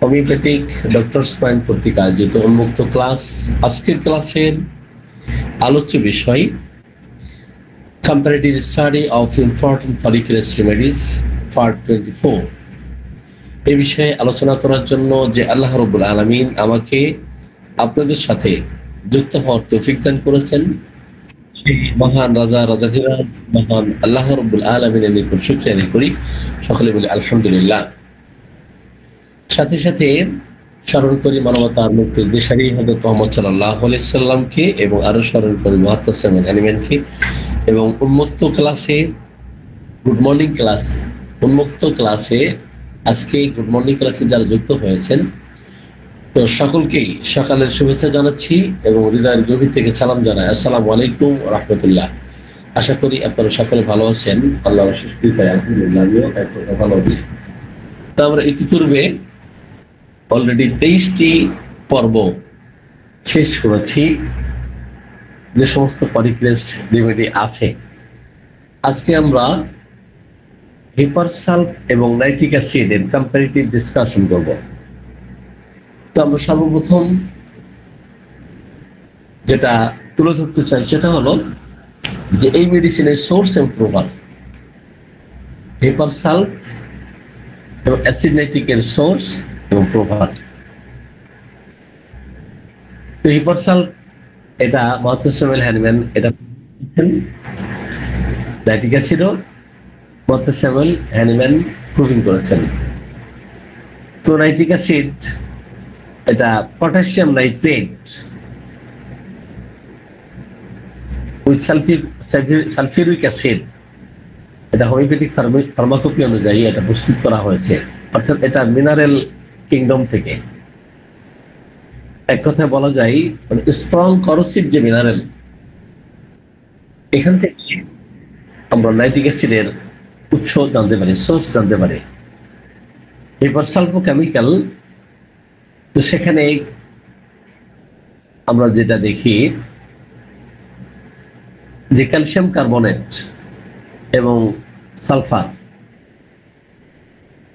Homeopathic doctors point কর্তৃক আয়োজিত উন্মুক্ত ক্লাস। আজকের ক্লাসের আলোচ্য বিষয় comparative study of important follicular remedies part 24। এই বিষয়ে আলোচনা করার জন্য যে আল্লাহ রাব্বুল আলামিন আমাকে আপনাদের সাথে যুক্ত হওয়ার তৌফিক দান করেছেন, সেই মহান রাজা রাজাধিরাজ মহান আল্লাহ রাব্বুল আলামিনের নিকট শুকরিয়া আদায় করি। সকলে বলি আলহামদুলিল্লাহ। সাথে সাথে স্মরণ করি মানবতার মুক্তির দিশারি হযরত মুহাম্মদ সাল্লাল্লাহু আলাইহি সাল্লামকে, এবং আরো স্মরণ করি মুহাত্তাসিমুল আলিমিনকে। এবং উন্মুক্ত ক্লাসে গুড মর্নিং ক্লাস, উন্মুক্ত ক্লাসে আজকে গুড মর্নিং ক্লাসে যারা যুক্ত হয়েছেন, তো সকলকেই সকালের শুভেচ্ছা জানাচ্ছি এবং হৃদয়ের গভীর থেকে সালাম জানাই, আসসালামু আলাইকুম ওয়া রাহমাতুল্লাহ। আশা করি আপনারা সকলে ভালো আছেন, আল্লাহর অশেষ কৃপায় আলহামদুলিল্লাহ আমিও একদম ভালো আছি। তো আমরা ইতিপূর্বে অলরেডি 23টি পর্ব শেষ করেছি, যে সমস্ত পলিক্রেস্ট রেমেডি আছে। আজকে আমরা হিপারসালফ এবং নাইট্রিক অ্যাসিডের কম্পারেটিভ ডিসকাশন করব। তো আমরা সর্বপ্রথম যেটা তুলে ধরতে চাই সেটা হলো যে এই মেডিসিনের সোর্স এবং প্রভাব। হিপারসালফ এবং অ্যাসিড নাইট্রিকের সোর্স এবং প্রভাব। তো হিপারসালফ এটা মুহাত্তাসিমুল হ্যানিম্যান, এটা নাইট্রিক অ্যাসিডও মুহাত্তাসিমুল হ্যানিম্যান প্রুভিং করেছেন। তো নাইট্রিক অ্যাসিড এটা potassium nitrate with sulphuric acid, এটা হোমিওপ্যাথিক ফার্মাকোপি অনুযায়ী এটা প্রস্তুত করা হয়েছে, অর্থাৎ এটা মিনারেল কিংডম থেকে। এক কথায় বলা যায় মানে স্ট্রং করোসিভ যে মিনারেল, এখান থেকে আমরা নাইট্রিক অ্যাসিডের উৎস জানতে পারি, সোর্স জানতে পারি। হিপারসালফোকেমিক্যাল, তো সেখানে আমরা যেটা দেখি যে ক্যালসিয়াম কার্বনেট এবং সালফার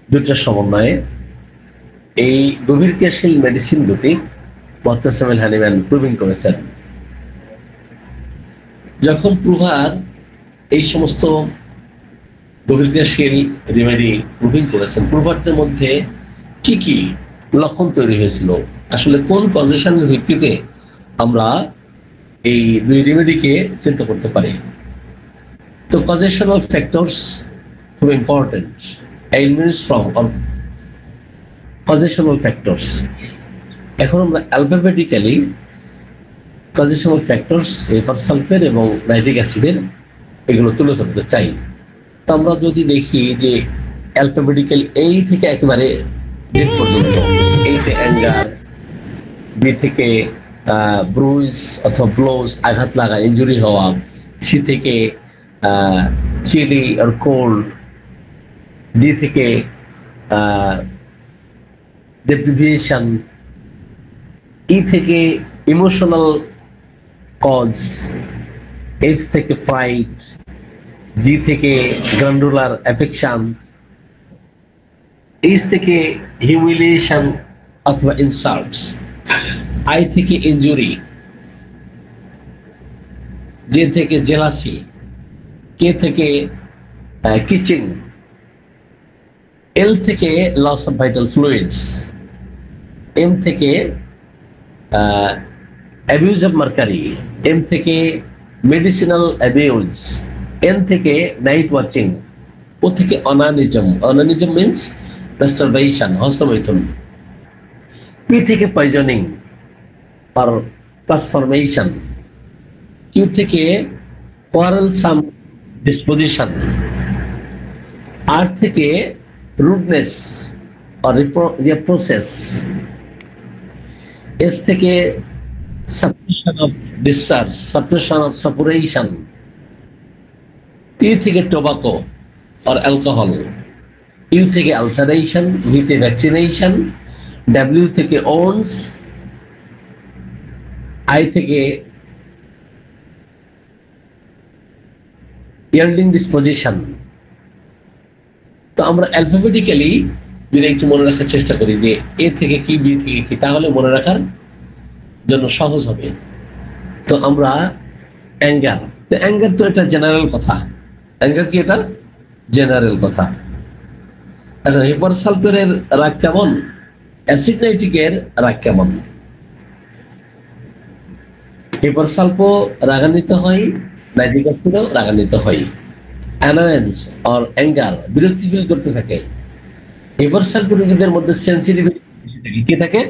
দুটার সমন্বয়ে এই গভীর ক্রিয়াশীল মেডিসিন দুটি মুহাত্তাসিমুল হ্যানিম্যান প্রুভিং করেছেন। যখন প্রুভার এই সমস্ত গভীর ক্রিয়াশীল রেমেডি প্রুভিং করেছেন, প্রুভারদের মধ্যে কি কি লক্ষণ তৈরি হয়েছিল, আসলে কোন পজিশনের ভিত্তিতে আমরা এই দুই রেমেডিকে চিন্তা করতে পারি। তো কজেশনাল ফ্যাক্টরস খুব important, elements from or causational factors. এখন আমরা অ্যালফাবেটিক্যালি কজেশনাল ফ্যাক্টরস হিপারসালফের এবং নাইট্রিক অ্যাসিডের এগুলো তুলে ধরতে চাই। তো আমরা যদি দেখি যে অ্যালফাবেটিক্যাল এই থেকে একেবারে জেড পর্যন্ত, এই যে অ্যাঙ্গার, বি থেকে ব্রুইজ অথবা ব্লোজ, আঘাত লাগা, ইনজুরি হওয়া, সি থেকে চিলি আর কোল্ড, ডি থেকে ডেপ্রিভিয়েশন, ই থেকে ইমোশনাল কজ, এফ থেকে ফ্রাইট, জি থেকে গ্ল্যান্ডুলার অ্যাফেকশনস, এইচ থেকে হিউমিলিয়েশন অথবা ইনসাল্টস, আই থেকে ইনজুরি, জে থেকে জেলাসি, কে থেকে কিচিং, এল থেকে loss of vital fluids, M থেকে অ্যাবিউজ অফ মার্কারি, এম থেকে মেডিসিনাল অ্যাবিউজ, এন থেকে নাইট ওয়াচিং, ও থেকে অনানিজম, অনানিজম মিন্স মাস্টারবেশন, হস্তমৈথুন, পি থেকে পয়জনিং আর ট্রান্সফরমেশন, কিউ থেকে কোয়ারেলসাম ডিসপোজিশন, আর থেকে রুডনেস আর রিপ্রোসেস, এস থেকে suppression of discharge, suppression of suppuration, T থেকে টোবাকো আর অ্যালকোহল, ইউ থেকে আলসারেশন, ভি থেকে ভ্যাকসিনেশন, ডাব্লিউ থেকে ওনস, আই থেকে ইয়ার্ডিং ডিসপোজিশন। তো আমরা অ্যালফাবেটিক্যালি যদি একটু মনে রাখার চেষ্টা করি যে এ থেকে কি বি থেকে কি, তাহলে মনে রাখার জন্য সহজ হবে। তো আমরা অ্যাঙ্গার, তো অ্যাঙ্গার তো এটা জেনারেল কথা। অ্যাঙ্গার কি? এটা জেনারেল কথা। এখন হিপার সালফারের রাগ কেমন, অ্যাসিড নাইট্রিকের রাগ কেমন? হিপার সালফো রাগান্বিত হয়, নাইট্রিক অ্যাসিডও রাগান্বিত হয়। অ্যানোয়েন্স অর অ্যাঙ্গার, বিরক্তি ফিল করতে থাকে। হিপার সালফোরিকদের মধ্যে সেন্সিটিভিটি কি থাকে?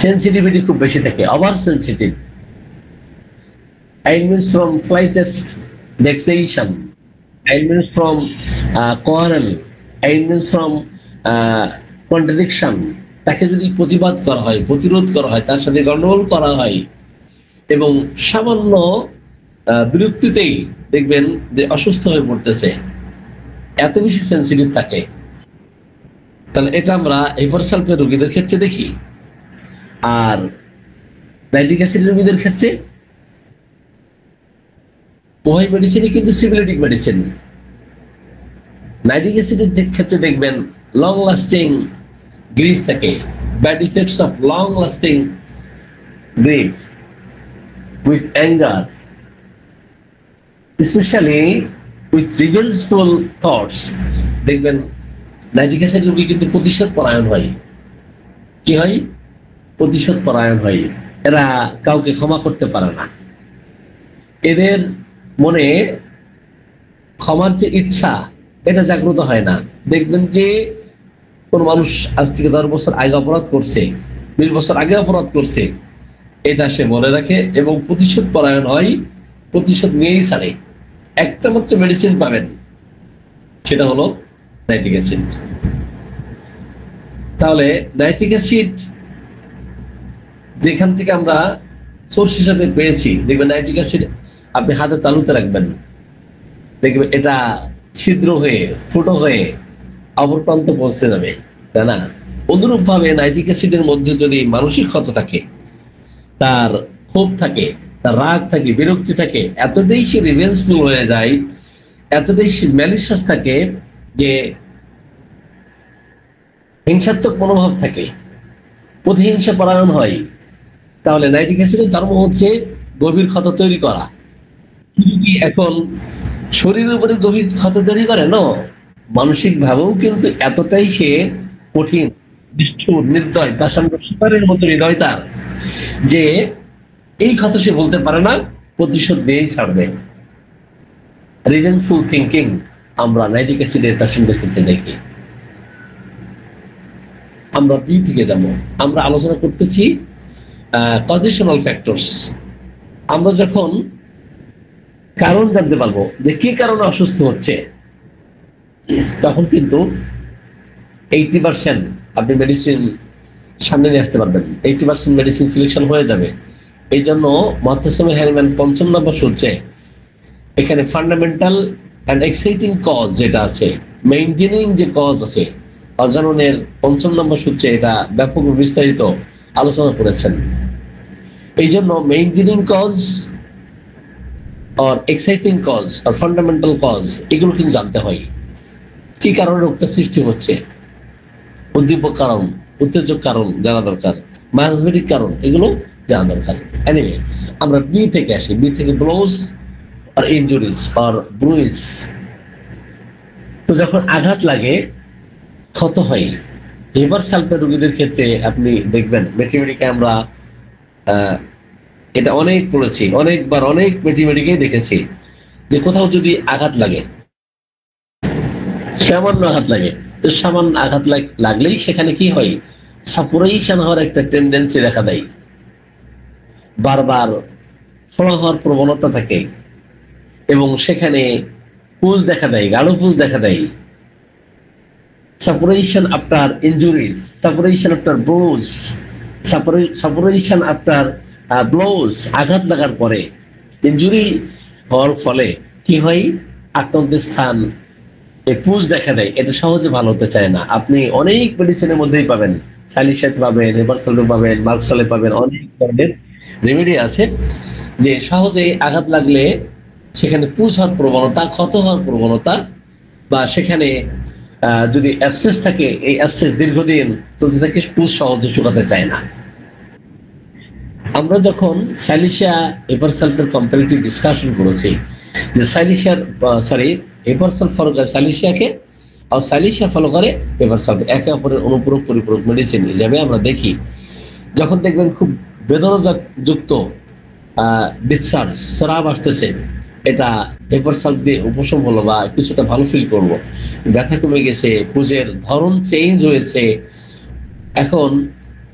সেন্সিটিভিটি খুব বেশি থাকে, over sensitive. Ailments from slightest vexation, ailments from quarrel, ailments from contradiction, তাকে যদি প্রতিবাদ করা হয়, প্রতিরোধ করা হয়, তার সাথে গন্ডগোল করা হয় এবং সামান্য বিরক্তিতেই দেখবেন যে অসুস্থ হয়ে পড়তেছে, এত বেশি সেন্সিটিভ থাকে। তাহলে এটা আমরা হিপার সালফেট রোগীদের ক্ষেত্রে দেখি। আর নাইট্রিক অ্যাসিড রোগীদের ক্ষেত্রে উভয় মেডিসিনই কিন্তু সিমিলেটিক মেডিসিন। নাইট্রিক অ্যাসিডের ক্ষেত্রে দেখবেন লং লাস্টিং গ্রিফ থাকে, bad effects of long lasting grief with anger, specially with revengeful thoughts. দেখবেন নাইট্রিক অ্যাসিড রোগী কিন্তু প্রতিশোধ পরায়ণ হয়। কি হয়? প্রতিশোধ পরায়ণ হয়। এরা কাউকে ক্ষমা করতে পারে না। এদের মনে ক্ষমার যে ইচ্ছা, এটা জাগ্রত হয় না। দেখবেন যে কোন মানুষ আজ থেকে 10 বছর আগে অপরাধ করছে, 20 বছর আগে অপরাধ করছে, এটা সে মনে রাখে এবং প্রতিশোধ পরায়ণ হয়, প্রতিশোধ নিয়েই ছাড়ে। একটা মাত্র মেডিসিন পাবেন, সেটা হলো নাইট্রিক অ্যাসিড। তাহলে নাইট্রিক অ্যাসিড যেখান থেকে আমরা সোর্স হিসাবে পেয়েছি, দেখবেন নাইট্রিক অ্যাসিড আপনি হাতে তালুতে রাখবেন, দেখবেন এটা ছিদ্র হয়ে, ফুটো হয়ে অপর প্রান্ত পৌঁছে যাবে, তাই না? অনুরূপ ভাবে নাইট্রিক অ্যাসিডের মধ্যে যদি মানসিক ক্ষত থাকে, তার ক্ষোভ থাকে, তার রাগ থাকে, বিরক্তি থাকে, এতটাই সে রিভেঞ্জফুল হয়ে যায়, এতটাই সে ম্যালিশিয়াস থাকে যে হিংসাত্মক মনোভাব থাকে, প্রতিহিংসা পরায়ণ হয়, তাহলে নাইট্রিক অ্যাসিডের ধর্ম হচ্ছে গভীর ক্ষত তৈরি করা। এখন শরীরের উপরে গভীর ক্ষত তৈরি করে না, মানসিক ভাবেও কিন্তু এতটাই সে কঠিন, নিষ্ঠুর, নির্দয়, পাষাণ্ড শিকারের মতো হৃদয় তার, যে এই কথা সে বলতে পারে না, প্রতিশোধ দিয়েই ছাড়বে। রিভেঞ্জফুল থিঙ্কিং আমরা নাইট্রিক অ্যাসিডের পেশেন্টদের ক্ষেত্রে দেখি। আমরা বি থেকে যাব। আমরা আলোচনা করতেছি কজেশনাল ফ্যাক্টরস। আমরা যখন কারণ জানতে পারবো যে কি কারণে অসুস্থ হচ্ছে, তখন কিন্তু 80% আপনি মেডিসিন সামনে নিয়ে আসতে পারবেন, 80% মেডিসিন সিলেকশন হয়ে যাবে। এই জন্য মুআত্তাসিম হেলম্যান 55 নম্বর সূত্রে এখানে ফান্ডামেন্টাল অ্যান্ড এক্সাইটিং কজ যেটা আছে, মেইনটেনিং যে কজ আছে, অর্গাননের 55 নম্বর সূত্রে এটা ব্যাপক বিস্তারিত আলোচনা করেছেন। এই জন্য মেইনটেনিং কজ আর এক্সাইটিং কজ আর ফান্ডামেন্টাল কজ এগুলো কিন্তু জানতে হয়। কি কারণে রোগটা সৃষ্টি হচ্ছে, উদ্দীপক কারণ, উত্তেজক কারণ জানা দরকার, মায়াজমেটিক কারণ, এগুলো জানা দরকার। এনিওয়ে, আমরা বি থেকে আসি। বি থেকে ব্লোজ আর ইনজুরিজ আর ব্রুইজ। তো যখন আঘাত লাগে, ক্ষত হয়, লিভার সালফেট রোগীদের ক্ষেত্রে আপনি দেখবেন, ম্যাথমেটিকে আমরা এটা অনেক পড়েছি, অনেকবার অনেক ম্যাথমেটিকে দেখেছি যে কোথাও যদি আঘাত লাগে, সামান্য আঘাত লাগে, তো সামান্য আঘাত লাগলেই সেখানে কি হয়, সাপুরেশন হওয়ার একটা টেন্ডেন্সি দেখা দেয়, বারবার ফোড়া হওয়ার প্রবণতা থাকে এবং সেখানে পুজ দেখা দেয়, গাঢ় পুজ দেখা দেয়। Suppuration after injuries, suppuration after bruise, suppuration after blows, আঘাত লাগার পরে ইনজুরি হওয়ার ফলে কি হয়, আক্রান্তের স্থান পুজ দেখা দেয়। এটা সহজে ভালো হতে চায় না। আপনি অনেক মেডিসিনের মধ্যেই পাবেন, সালিসাইড পাবেন, হেপারসলফেট পাবেন, মার্কসলে পাবেন, অনেক ধরনের রেমেডি আছে যে সহজেই আঘাত লাগলে সেখানে পুজ হওয়ার প্রবণতা, ক্ষত হওয়ার প্রবণতা, বা সেখানে যদি অ্যাবসেস থাকে, এই অ্যাবসেস দীর্ঘদিন চলতে থাকে, পুজ সহজে শুকাতে চায় না। আমরা যখন সাইলিশিয়া এপারসালফের কম্পারেটিভ ডিসকাশন করেছি যে সাইলিশিয়ার এপারসাল ফলো করে সাইলিশিয়াকে, আর সাইলিশিয়া ফলো করে এপারসালফ, একে অপরের অনুপূরক পরিপূরক মেডিসিন হিসাবে আমরা দেখি। যখন দেখবেন খুব বেদনাযুক্ত ডিসচার্জ স্রাব আসতেছে, এটা এপারসালফ দিয়ে উপশম হলো বা কিছুটা ভালো ফিল করবো, ব্যথা কমে গেছে, পুজের ধরন চেঞ্জ হয়েছে, এখন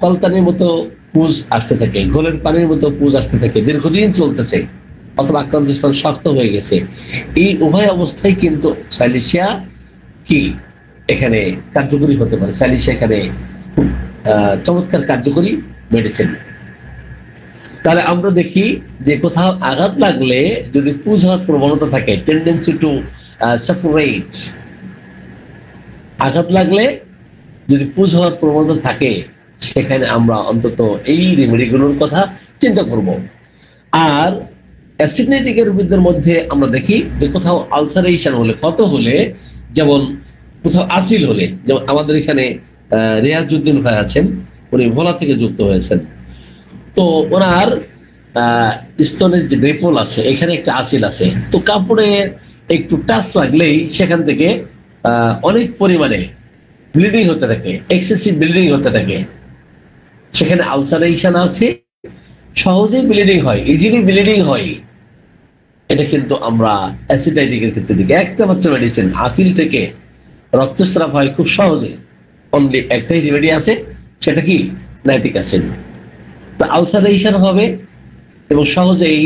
কলতানির মতো পুজ আসতে থাকে, ঘোলের পানির মতো পুজ আসতে থাকে, দীর্ঘদিন চলতেছে, অথবা আক্রান্ত স্থান শক্ত হয়ে গেছে, এই উভয় অবস্থায় কিন্তু সাইলিশিয়া কি এখানে কার্যকরী হতে পারে। সাইলিশিয়া এখানে খুব চমৎকার কার্যকরী মেডিসিন। তাহলে আমরা দেখি যে কোথাও আঘাত লাগলে যদি পুজ হওয়ার প্রবণতা থাকে, টেন্ডেন্সি টু সাফোরেট, আঘাত লাগলে যদি পুজ হওয়ার প্রবণতা থাকে, সেখানে আমরা অন্তত এই রেমেডিগুলোর কথা চিন্তা করব। আর অ্যাসিডনেটিকের রোগীদের মধ্যে আমরা দেখি যে কোথাও আলসারেশন হলে, ক্ষত হলে, যেমন কোথাও আসিল হলে, যেমন আমাদের এখানে রিয়াজউদ্দিন ভাই আছেন, উনি ভোলা থেকে যুক্ত হয়েছেন, তো ওনার স্তনের যে গ্রেপল আছে, এখানে একটা আসিল আছে, তো কাপড়ে একটু টাচ লাগলেই সেখান থেকে অনেক পরিমাণে ব্লিডিং হতে থাকে, এক্সেসিভ ব্লিডিং হতে থাকে, সেখানে আলসারেশন আছে, সহজেই ব্লিডিং হয়, ইজিলি ব্লিডিং হয়। এটা কিন্তু আমরা অ্যাসিডাইটিকের ক্ষেত্রে দেখি। একটা মাত্র মেডিসিন, আসিল থেকে রক্তস্রাব হয় খুব সহজে, অনলি একটাই রেমেডি আছে, সেটা কি নাইট্রিক অ্যাসিড। তো আলসারেশন হবে এবং সহজেই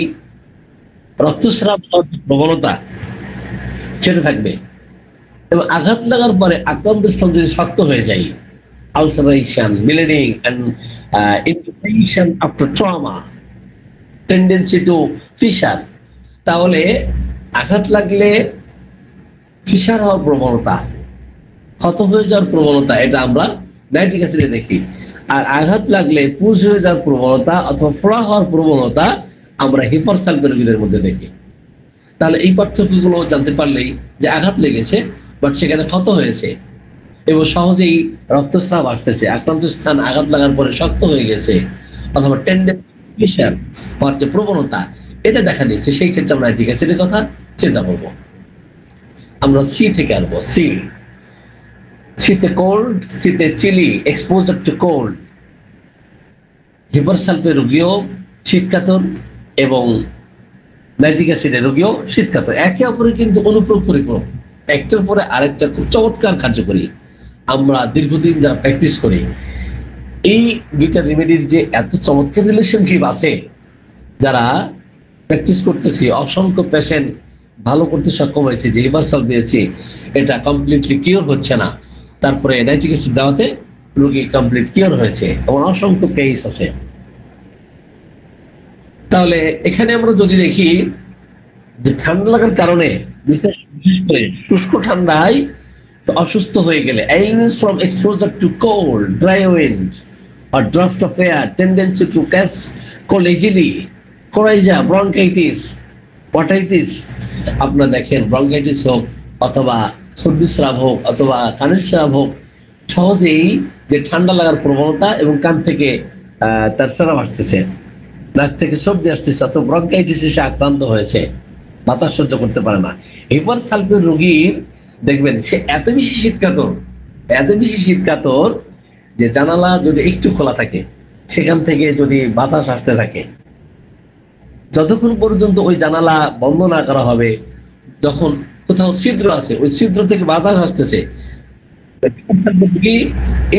রক্তস্রাব হওয়ার প্রবণতা সেটা থাকবে, এবং আঘাত লাগার পরে আক্রান্ত স্থান যদি শক্ত হয়ে যায়, ulceration, bleeding, and inflammation after trauma, tendency to fissure, তাহলে আঘাত লাগলে ফিশার হওয়ার প্রবণতা, ক্ষত হয়ে যাওয়ার প্রবণতা, এটা আমরা নাইট্রিক অ্যাসিডে দেখি। আর আঘাত লাগলে পুজ হয়ে যাওয়ার প্রবণতা অথবা ফোড়া হওয়ার প্রবণতা আমরা হিপারসালফের রোগীদের মধ্যে দেখি। তাহলে এই পার্থক্যগুলো জানতে পারলেই যে আঘাত লেগেছে বাট সেখানে ক্ষত হয়েছে এবং সহজেই রক্তস্রাব আসতেছে, আক্রান্ত স্থান আঘাত লাগার পরে শক্ত হয়ে গেছে, অথবা টেন্ডেন্সি হওয়ার যে প্রবণতা এটা দেখা দিয়েছে, সেই ক্ষেত্রে আমরা নাইট্রিক অ্যাসিডের কথা চিন্তা করবো। আমরা সি থেকে আসবো। শীতে কোল্ড, শীতে চিলি, এক্সপোজার টু কোল্ড, হিপারসালফের রোগীও শীতকাতর এবং নাইট্রিক অ্যাসিডের রোগীও শীতকাতর, একে অপরের কিন্তু অনুপ্রয়োগ পরিপূরক, একটার পরে আরেকটা খুব চমৎকার কার্যকরী। আমরা দীর্ঘদিন যারা প্র্যাকটিস করি, এই দুইটা রেমেডির যে এত চমৎকার রিলেশনশিপ আছে, যারা প্র্যাকটিস করতেছি, অসংখ্য পেশেন্ট ভালো করতে সক্ষম হয়েছে, যে হিপারসালফ দিয়েছি এটা কমপ্লিটলি কিওর হচ্ছে না, তারপরে নাইট্রিক অ্যাসিড দেওয়াতে রোগী কমপ্লিট কিওর হয়েছে, এবং অসংখ্য কেস আছে। তাহলে এখানে আমরা যদি দেখি যে ঠান্ডা লাগার কারণে, বিশেষ করে শুষ্ক ঠান্ডায় অসুস্থ হয়ে গেলে, illness from exposure to cold, dry wind or draft of air, tendency to catch cold easily, coryza, bronchitis, otitis, আপনারা দেখেন ব্রঙ্কাইটিস হোক অথবা সর্দি স্রাব হোক অথবা কানের স্রাব হোক, সহজেই যে ঠান্ডা লাগার প্রবণতা এবং কান থেকে তার স্রাব আসতেছে, নাক থেকে সর্দি আসতেছে, অথবা ব্রঙ্কাইটিস এসে আক্রান্ত হয়েছে, বাতাস সহ্য করতে পারে না, হিপারসালফের রোগীর দেখবেন সে এত বেশি শীতকাতর যে জানালা যদি একটু খোলা থাকে, সেখান থেকে যদি বাতাস আসতে থাকে, যতক্ষণ পর্যন্ত ওই জানালা বন্ধ না করা হবে, যখন কোথাও ছিদ্র আছে ওই ছিদ্র থেকে বাতাস আসতেছে,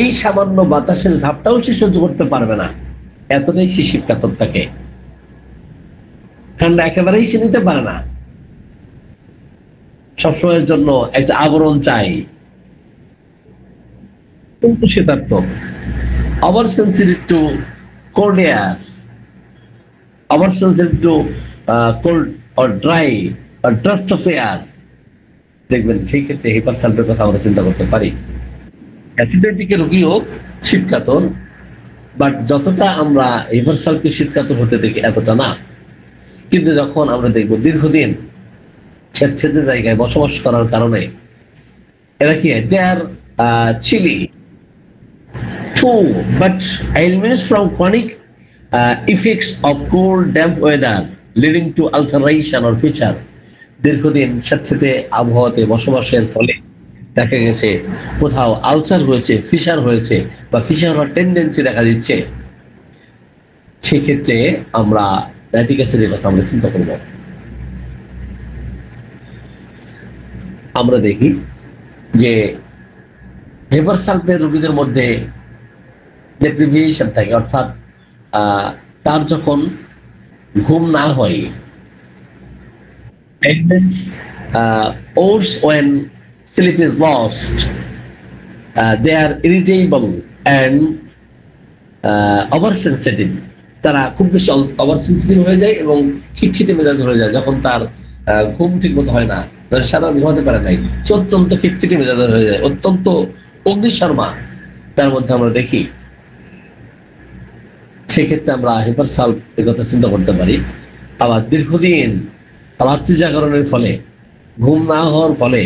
এই সামান্য বাতাসের ঝাপটাও সে সহ্য করতে পারবে না, এতটাই সে শীতকাতর থাকে, ঠান্ডা একেবারেই সে নিতে পারে না, সবসময়ের জন্য একটা আবরণ চাই, কিন্তু শীতার্থক। Over sensitive to cold air, over sensitive to cold or dry or draft of air, দেখবেন সেই ক্ষেত্রে হিপারসালফের কথা আমরা চিন্তা করতে পারি। অ্যাসিডিটিকে রোগীও শীতকাতর, বাট যতটা আমরা হিপারসালফকে শীতকাতর হতে দেখি এতটা না। কিন্তু যখন আমরা দেখবো দীর্ঘদিন ছেদছেদে জায়গায় বসবাস করার কারণে এরা কি they are chilly to but ailments from chronic effects of cold damp weather leading to ulceration or fissure দীর্ঘদিন স্বেচ্ছাতে আবহাওয়াতে বসবাসের ফলে দেখা গেছে কোথাও আলসার হয়েছে, ফিশার হয়েছে বা ফিশার হওয়ার টেন্ডেন্সি দেখা দিচ্ছে, সেক্ষেত্রে আমরা নাইট্রিক অ্যাসিডের কথা আমরা চিন্তা করব। আমরা দেখি যে হেপার সালফেট রোগীদের মধ্যে ডেপ্রিভিয়েশন থাকে, অর্থাৎ তার যখন ঘুম না হয়, or when sleep is lost, they are irritable and oversensitive. তারা খুব বেশি ওভারসেনসিটিভ হয়ে যায় এবং খিটখিটে মেজাজ হয়ে যায় যখন তার ঘুম ঠিক মতো হয় না, সারা ঘুমাতে পারে নাই, সে অত্যন্ত খিটখিটে মেজাজ হয়ে যায়, অত্যন্ত অগ্নিশর্মা তার মধ্যে আমরা দেখি। সেক্ষেত্রে আমরা হেপার সালফ এর কথা চিন্তা করতে পারি। আবার দীর্ঘদিন রাত্রি জাগরণের ফলে, ঘুম না হওয়ার ফলে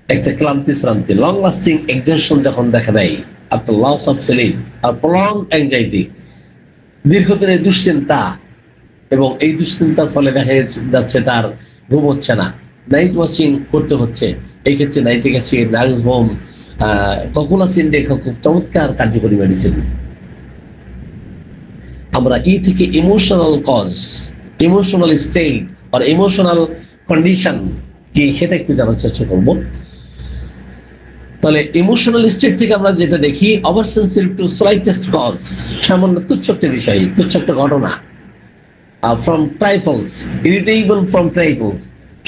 একটা ক্লান্তি শ্রান্তি, লং লাস্টিং এক্সজস্টন যখন দেখা দেয়, আফটার লস অফ স্লিপ আর প্রলং অ্যাংজাইটি, দীর্ঘদিনের দুশ্চিন্তা, এবং এই দুশ্চিন্তার ফলে দেখা যাচ্ছে তার ঘুম হচ্ছে না, নাইট ওয়াচিং করতে হচ্ছে। এই ক্ষেত্রে নাইট্রিক অ্যাসিড, নাক্সবোম, ককুলাসিন খুব চমৎকার কার্যকরী মেডিসিন। আমরা ই থেকে ইমোশনাল কজ, ইমোশনাল স্টেট আর ইমোশনাল কন্ডিশন কি সেটা একটু জানার চেষ্টা করব। তাহলে ইমোশনাল স্টেট থেকে আমরা যেটা দেখি, over sensitive to slightest cause, সামান্য তুচ্ছ একটা বিষয়, তুচ্ছ একটা ঘটনা, from trifles, irritable from trifles,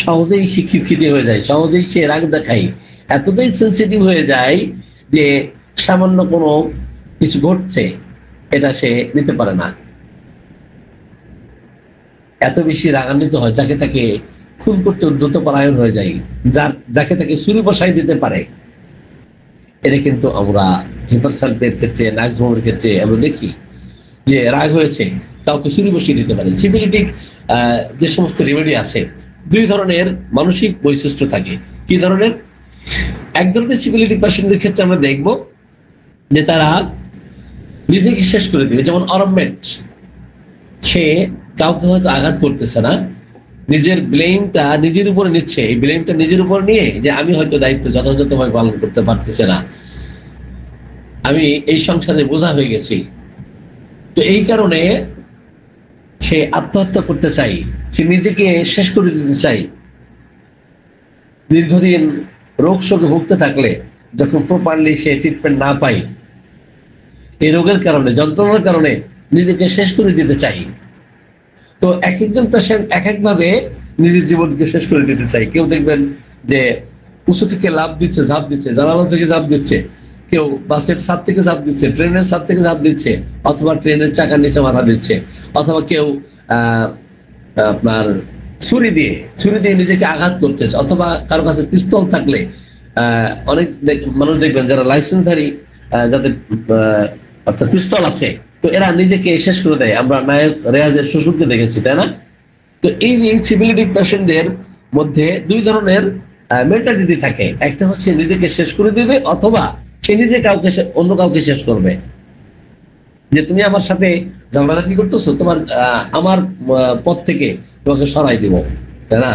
সহজেই সে খিটখিটে হয়ে যায়, সহজেই সে রাগ দেখায়, এতটাই সেন্সিটিভ হয়ে যায় যে সামান্য কোনো কিছু ঘটছে এটা সে নিতে পারে না, এত বেশি রাগান্বিত হয়, যাকে তাকে খুন করতে উদ্যত পরায়ণ হয়ে যায়, যাকে তাকে ছুরি বসাই দিতে পারে। এটা কিন্তু আমরা হেপার সালফেটের ক্ষেত্রে, নাক্সবোমের ক্ষেত্রে আমরা দেখি যে রাগ হয়েছে কাউকে ছুরি বসিয়ে দিতে পারে। সিফিলিটিক যে সমস্ত রেমেডি আছে, দুই ধরনের মানসিক বৈশিষ্ট্য থাকে। কি ধরনের? এক ধরনের সিফিলিটিক পেশেন্টদের ক্ষেত্রে আমরা দেখব যে তারা নিজেকে শেষ করে দিবে, যেমন অরমেট, সে কাউকে হয়তো আঘাত করতেছে না, নিজের ব্লেমটা নিজের উপরে নিচ্ছে, এই ব্লেমটা নিজের উপর নিয়ে যে আমি হয়তো দায়িত্ব যথাযথভাবে পালন করতে পারতেছে না, আমি এই সংসারে বোঝা হয়ে গেছি, তো এই কারণে সে আত্মহত্যা করতে চাই, সে নিজেকে শেষ করে দিতে চাই। দীর্ঘদিন রোগ শোকে ভুগতে থাকলে যখন প্রপারলি সে ট্রিটমেন্ট না পায়, এই রোগের কারণে, যন্ত্রণার কারণে নিজেকে শেষ করে দিতে চাই। তো এক একজন পেশেন্ট এক একভাবে নিজের জীবনকে শেষ করে দিতে চাই। কেউ দেখবেন যে উঁচু থেকে লাফ দিচ্ছে, ঝাঁপ দিচ্ছে, জানালা থেকে ঝাঁপ দিচ্ছে, কেউ বাসের ছাদ থেকে ঝাঁপ দিচ্ছে, ট্রেনের ছাদ থেকে ঝাঁপ দিচ্ছে, অথবা ট্রেনের চাকার নিচে মাথা দিচ্ছে, অথবা কেউ আপনার ছুরি দিয়ে নিজেকে আঘাত করতেছে, অথবা কারো কাছে পিস্তল থাকলে, অনেক মানুষ দেখবেন যারা লাইসেন্সধারী, যাদের অর্থাৎ পিস্তল আছে, তো এরা নিজেকে শেষ করে দেয়। আমরা নায়ক রেয়াজের শ্বশুরকে দেখেছি, তাই না? তো এই সিভিলিটিক পেশেন্টদের মধ্যে দুই ধরনের মেন্টালিটি থাকে, একটা হচ্ছে নিজেকে শেষ করে দিবে, অথবা সে নিজে অন্য কাউকে শেষ করবে, যে তুমি আমার সাথে ঝগড়াঝাটি করতেছো, তোমার আমার পথ থেকে তোমাকে সরাই দিব, তাই না?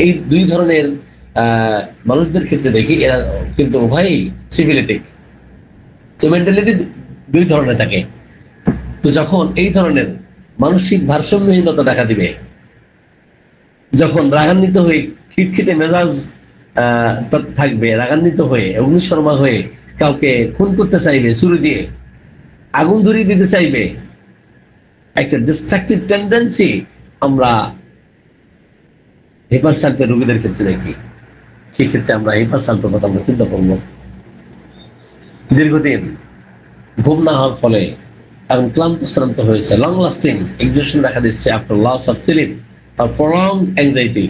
এই দুই ধরনের মানুষদের ক্ষেত্রে দেখি এরা কিন্তু উভয়ই সিভিলিটিক। তো মেন্টালিটি দুই ধরনের থাকে। তো যখন এই ধরনের মানসিক ভারসাম্যহীনতা দেখা দিবে, যখন রাগান্বিত হয়ে খিটখিটে মেজাজ থাকবে, রাগান্বিত হয়ে অগ্নিশর্মা হয়ে কাউকে খুন করতে চাইবে, ছুরি দিয়ে আগুন ধরিয়ে দিতে চাইবে, একটা ডিস্ট্রাকটিভ টেন্ডেন্সি আমরা হেপার সালফেট রোগীদের ক্ষেত্রে দেখি। সেক্ষেত্রে আমরা হেপার সালফের কথা আমরা চিন্তা করবো। দীর্ঘদিন ঘুম না হওয়ার ফলে এবং ক্লান্ত শ্রান্ত হয়েছে, লং লাস্টিং এক্সজস্টন দেখা দিচ্ছে, আফটার লস অফ স্লিপ আর প্রলং অ্যাংজাইটি,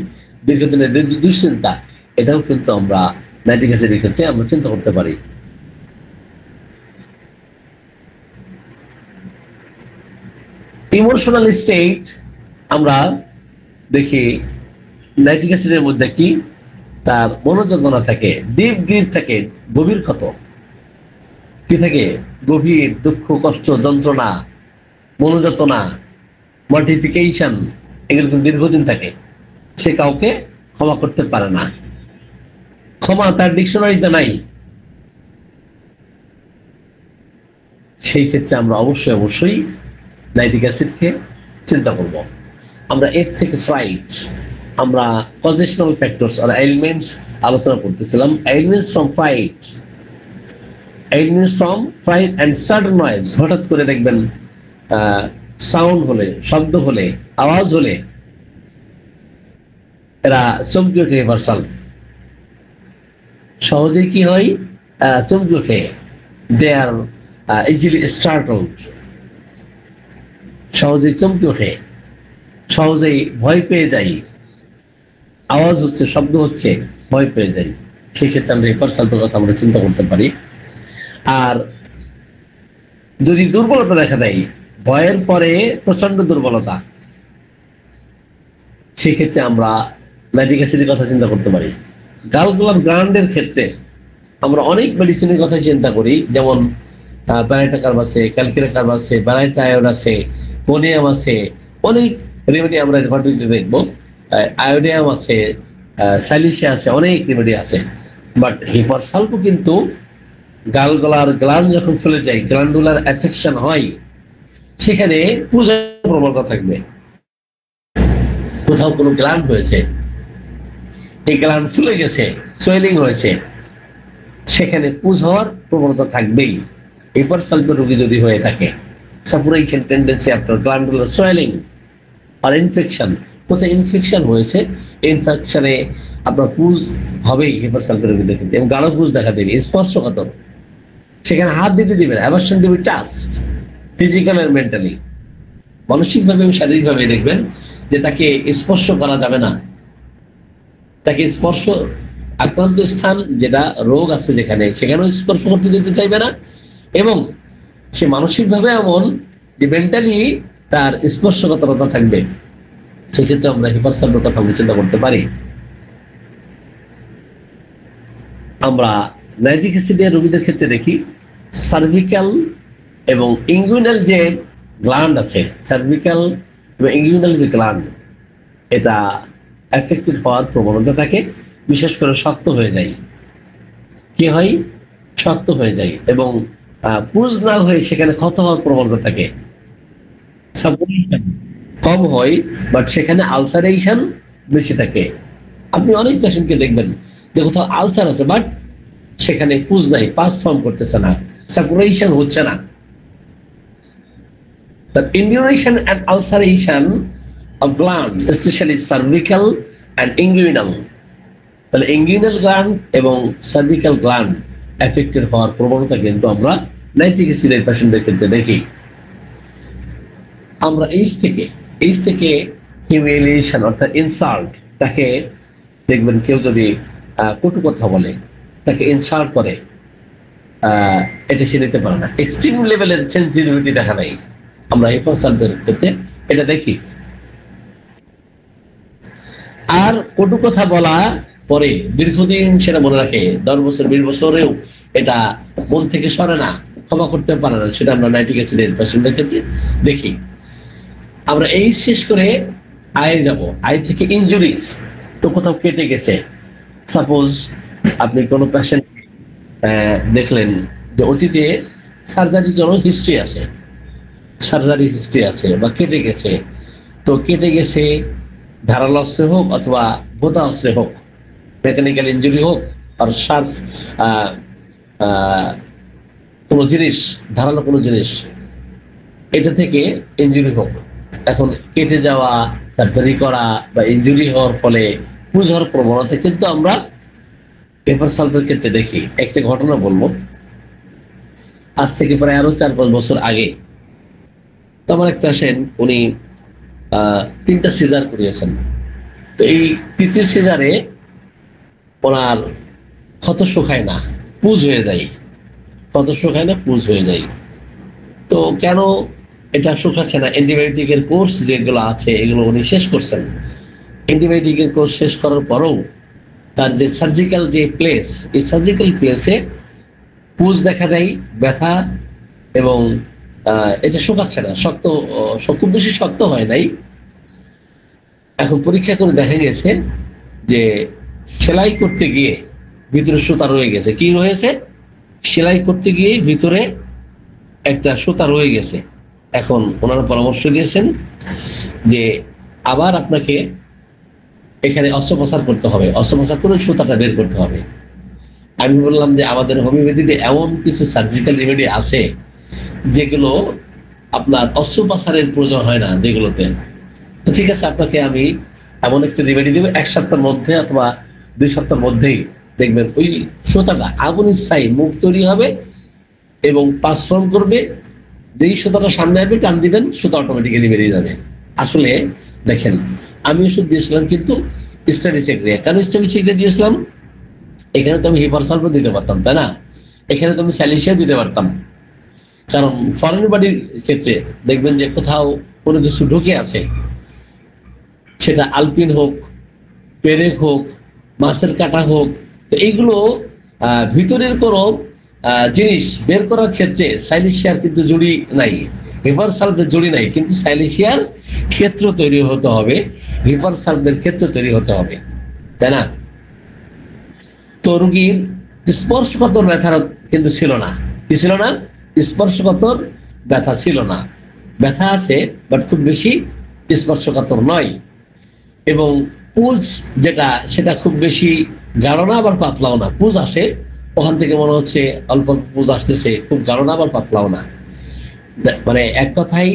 দীর্ঘদিনের দুশ্চিন্তা, এটাও কিন্তু আমরা নাইট্রিক অ্যাসিডের ক্ষেত্রে আমরা চিন্তা করতে পারি। ইমোশনাল স্টেট আমরা দেখি নাইট্রিক অ্যাসিডের মধ্যে কি তার মনোযোজনা থাকে, ডিপ গ্রিপ থাকে, গভীর ক্ষত কি থাকে, গভীর দুঃখ, কষ্ট, যন্ত্রণা, মনোযাতনা, মর্টিফিকেশন, এগুলো কিন্তু দীর্ঘদিন থাকে। সে কাউকে ক্ষমা করতে পারে না, ক্ষমা তার ডিকশনারিতে নাই। সেই ক্ষেত্রে আমরা অবশ্যই নাইট্রিক অ্যাসিডকে চিন্তা করব। আমরা এফ থেকে ফ্রাইট, আমরা পজিশনাল ফ্যাক্টরস আর এলিমেন্টস আলোচনা করতেছিলাম। Elements from fruit, elements from fruit and sudden noise, হঠাৎ করে দেখবেন সাউন্ড হলে, শব্দ হলে, আওয়াজ হলে এরা চমকে ওঠে। ভার্সাল সহজে কি হয়, চমকে ওঠে। দে আর ইজিলি স্টার্টলড, সহজেই চমকে ওঠে, সহজেই ভয় পেয়ে যাই। আওয়াজ হচ্ছে, শব্দ হচ্ছে, ভয় পেয়ে যাই। সেই ক্ষেত্রে আমরা ভার্সালের কথা আমরা চিন্তা করতে পারি। আর যদি দুর্বলতা দেখা দেয়, ভয়ের পরে প্রচন্ড দুর্বলতা, সেক্ষেত্রে আমরা নাইট্রিক অ্যাসিডের কথা চিন্তা করতে পারি। গালগুলার গ্রান্ডের ক্ষেত্রে আমরা অনেক মেডিসিনের কথা চিন্তা করি, যেমন ব্যারাইটা কার্ব আছে, ক্যালকিরা কার্ব আছে, ব্যারাইটা আয়োড আছে, কোনিয়াম আছে, অনেক রেমেডি আমরা রেপার্টরিতে দেখবো। আয়োডিয়াম আছে, সাইলিশিয়া আছে, অনেক রেমেডি আছে। বাট হিপারসালফো কিন্তু গালগলার গ্ল্যান্ড যখন ফুলে যায়, গ্ল্যান্ডুলার অ্যাফেকশন হয়, সেখানে পূজার প্রবণতা থাকবে। কোথাও কোনো গ্ল্যান্ড হয়েছে, এই গ্ল্যান্ড ফুলে গেছে, সোয়েলিং হয়েছে, সেখানে পুজ হওয়ার প্রবণতা থাকবেই। হিপারসালফো রোগী যদি হয়ে থাকে, suppuration tendency after glandular swelling আর ইনফেকশন, কোথায় ইনফেকশন হয়েছে, ইনফেকশনে আপনার পুজ হবেই হিপারসালফো রোগীদের ক্ষেত্রে, এবং গাঢ় পুজ দেখা দেবে, স্পর্শকাতর, সেখানে হাত দিতে দিবে না, aversion to be touched, physical আর মেন্টালি, মানসিকভাবে এবং শারীরিকভাবে দেখবেন যে তাকে স্পর্শ করা যাবে না, তাকে স্পর্শ, আক্রান্ত স্থান যেটা রোগ আছে যেখানে, সেখানেও স্পর্শ করতে দিতে চাইবে না, এবং সে মানসিকভাবে এমন যে মেন্টালি তার স্পর্শকাতরতা থাকবে। সেক্ষেত্রে আমরা হিপারসালফোর কথা চিন্তা করতে পারি। আমরা নাইট্রিক অ্যাসিডের রোগীদের ক্ষেত্রে দেখি সার্ভিক্যাল এবং ইঙ্গুইনাল যে গ্ল্যান্ড আছে, সার্ভিক্যাল এবং ইঙ্গুইনাল যে গ্ল্যান্ড, এটা এফেক্টেড হওয়ার প্রবণতা থাকে, বিশেষ করে শক্ত হয়ে যায়। কি হয়, শক্ত হয়ে যায়, এবং পুজ না হয়ে সেখানে ক্ষত হওয়ার প্রবণতা থাকে। সাপুরেশন কম হয়, বাট সেখানে আলসারেশন বেশি থাকে। আপনি অনেক পেশেন্টকে দেখবেন যে কোথাও আলসার আছে, বাট সেখানে পুজ নাই, পাস ফর্ম করতেছে না, সাপুরেশন হচ্ছে না। The induration and ulceration of gland, especially cervical and inguinal, তাহলে ইঙ্গুইনাল গ্ল্যান্ড এবং সার্ভিক্যাল গ্ল্যান্ড এফেক্টেড হওয়ার প্রবণতা কিন্তু আমরা নাইট্রিক অ্যাসিডের পেশেন্টদের ক্ষেত্রে দেখি। আমরা এইচ থেকে হিউমিলিয়েশন অর্থাৎ ইনসাল্ট, তাকে দেখবেন কেউ যদি কটু কথা বলে, তাকে ইনসাল্ট করে, এটা সে নিতে পারে না, এক্সট্রিম লেভেলের সেন্সিটিভিটি দেখা দেয়। আমরা হিপারসালফোর ক্ষেত্রে এটা দেখি। আর কটু কথা বলা পরে দীর্ঘদিন সেটা মনে রাখে, 10 বছর 20 বছরেও এটা মন থেকে সরে না, ক্ষমা করতে পারে না, সেটা আমরা নাইট্রিক অ্যাসিডের পেশেন্টদের ক্ষেত্রে দেখি। আমরা এই শেষ করে আয়ে যাব। আয় থেকে ইনজুরিজ, তো কোথাও কেটে গেছে, সাপোজ আপনি কোনো পেশেন্ট দেখলেন যে অতীতে সার্জারি কোনো হিস্ট্রি আছে, সার্জারি হিস্ট্রি আছে, বা কেটে গেছে, তো কেটে গেছে ধারালো অস্ত্রে হোক অথবা বোতা অস্ত্রে হোক, মেকানিক্যাল ইঞ্জুরি হোক, আর শার্প কোনো জিনিস, ধারালো কোনো জিনিস, এটা থেকে ইঞ্জুরি হোক। এখন কেটে যাওয়া, সার্জারি করা বা ইঞ্জুরি হওয়ার ফলে পুজ হওয়ার প্রবণতা কিন্তু আমরা হিপারসালফোর ক্ষেত্রে দেখি। একটা ঘটনা বলবো, আজ থেকে প্রায় আরো 4-5 বছর আগে তো আমার একটা পেশেন্ট, উনি 3টা সিজার করিয়েছেন। তো এই 3য় সিজারে ওনার ক্ষত শুকায় না, পুজ হয়ে যায়, ক্ষত শুকায় না, পুজ হয়ে যায়। তো কেন এটা শুকাচ্ছে না? অ্যান্টিবায়োটিকের কোর্স যেগুলো আছে এগুলো উনি শেষ করছেন, অ্যান্টিবায়োটিকের কোর্স শেষ করার পরেও তার যে সার্জিক্যাল যে প্লেস, এই সার্জিক্যাল প্লেসে পুজ দেখা যায়, ব্যথা, এবং এটা শুকাচ্ছে না, শক্ত, খুব বেশি শক্ত হয় নাই। এখন পরীক্ষা করে দেখা গেছে যে সেলাই করতে গিয়ে ভিতরে সুতা রয়ে গেছে। কি রয়েছে? সেলাই করতে গিয়ে ভিতরে একটা সুতা রয়ে গেছে। এখন ওনারা পরামর্শ দিয়েছেন যে আবার আপনাকে এখানে অস্ত্রোপচার করতে হবে, অস্ত্রোপচার করে সুতাটা বের করতে হবে। আমি বললাম যে আমাদের হোমিওপ্যাথিতে এমন কিছু সার্জিক্যাল রেমেডি আছে যেগুলো আপনার অস্ত্রোপচারের প্রয়োজন হয় না, যেগুলোতে। তো ঠিক আছে, আপনাকে আমি এমন একটা রেমেডি দেবো, 1 সপ্তাহের মধ্যে অথবা 2 সপ্তাহের মধ্যেই দেখবেন ওই সুতাটা আগুন ইচ্ছাই মুখ তৈরি হবে এবং পাসফর্ম করবে। যেই সুতাটা সামনে আসবে টান দিবেন, সুতা অটোমেটিক্যালি বেরিয়ে যাবে। আসলে দেখেন, আমি ওষুধ দিয়েছিলাম কিন্তু স্টাডি সেক্রিয়া। কেন স্টাডি সেক্রিয়া দিয়েছিলাম? এখানে তো আমি হিপারসালফেট দিতে পারতাম, তাই না? এখানে তো আমি স্যালিসিয়া দিতে পারতাম। কারণ ফরেন বডির ক্ষেত্রে দেখবেন যে কোথাও কোনো কিছু ঢুকে আছে, সেটা আলপিন হোক, পেরেক হোক, মাছের কাটা হোক, তো এইগুলো ভিতরের কোনো জিনিস বের করার ক্ষেত্রে সাইলেশিয়ার কিন্তু জুড়ি নাই, হিপারসালফের জুড়ি নাই, কিন্তু সাইলেশিয়ার ক্ষেত্র তৈরি হতে হবে, হিপারসালফের ক্ষেত্র তৈরি হতে হবে, তাই না? তো রুগীর স্পর্শকাতর ব্যথা কিন্তু ছিল না। কি ছিল না? স্পর্শকাতর ব্যথা ছিল না। ব্যথা আছে, বাট খুব বেশি স্পর্শকাতর নয়। এবং পুজ যেটা, সেটা খুব বেশি গাঢ় না, আবার পাতলাও না। পুজ আসে, ওখান থেকে মনে হচ্ছে অল্প পুজ আসতেছে, খুব গাঢ় না আবার পাতলাও না। মানে এক কথাই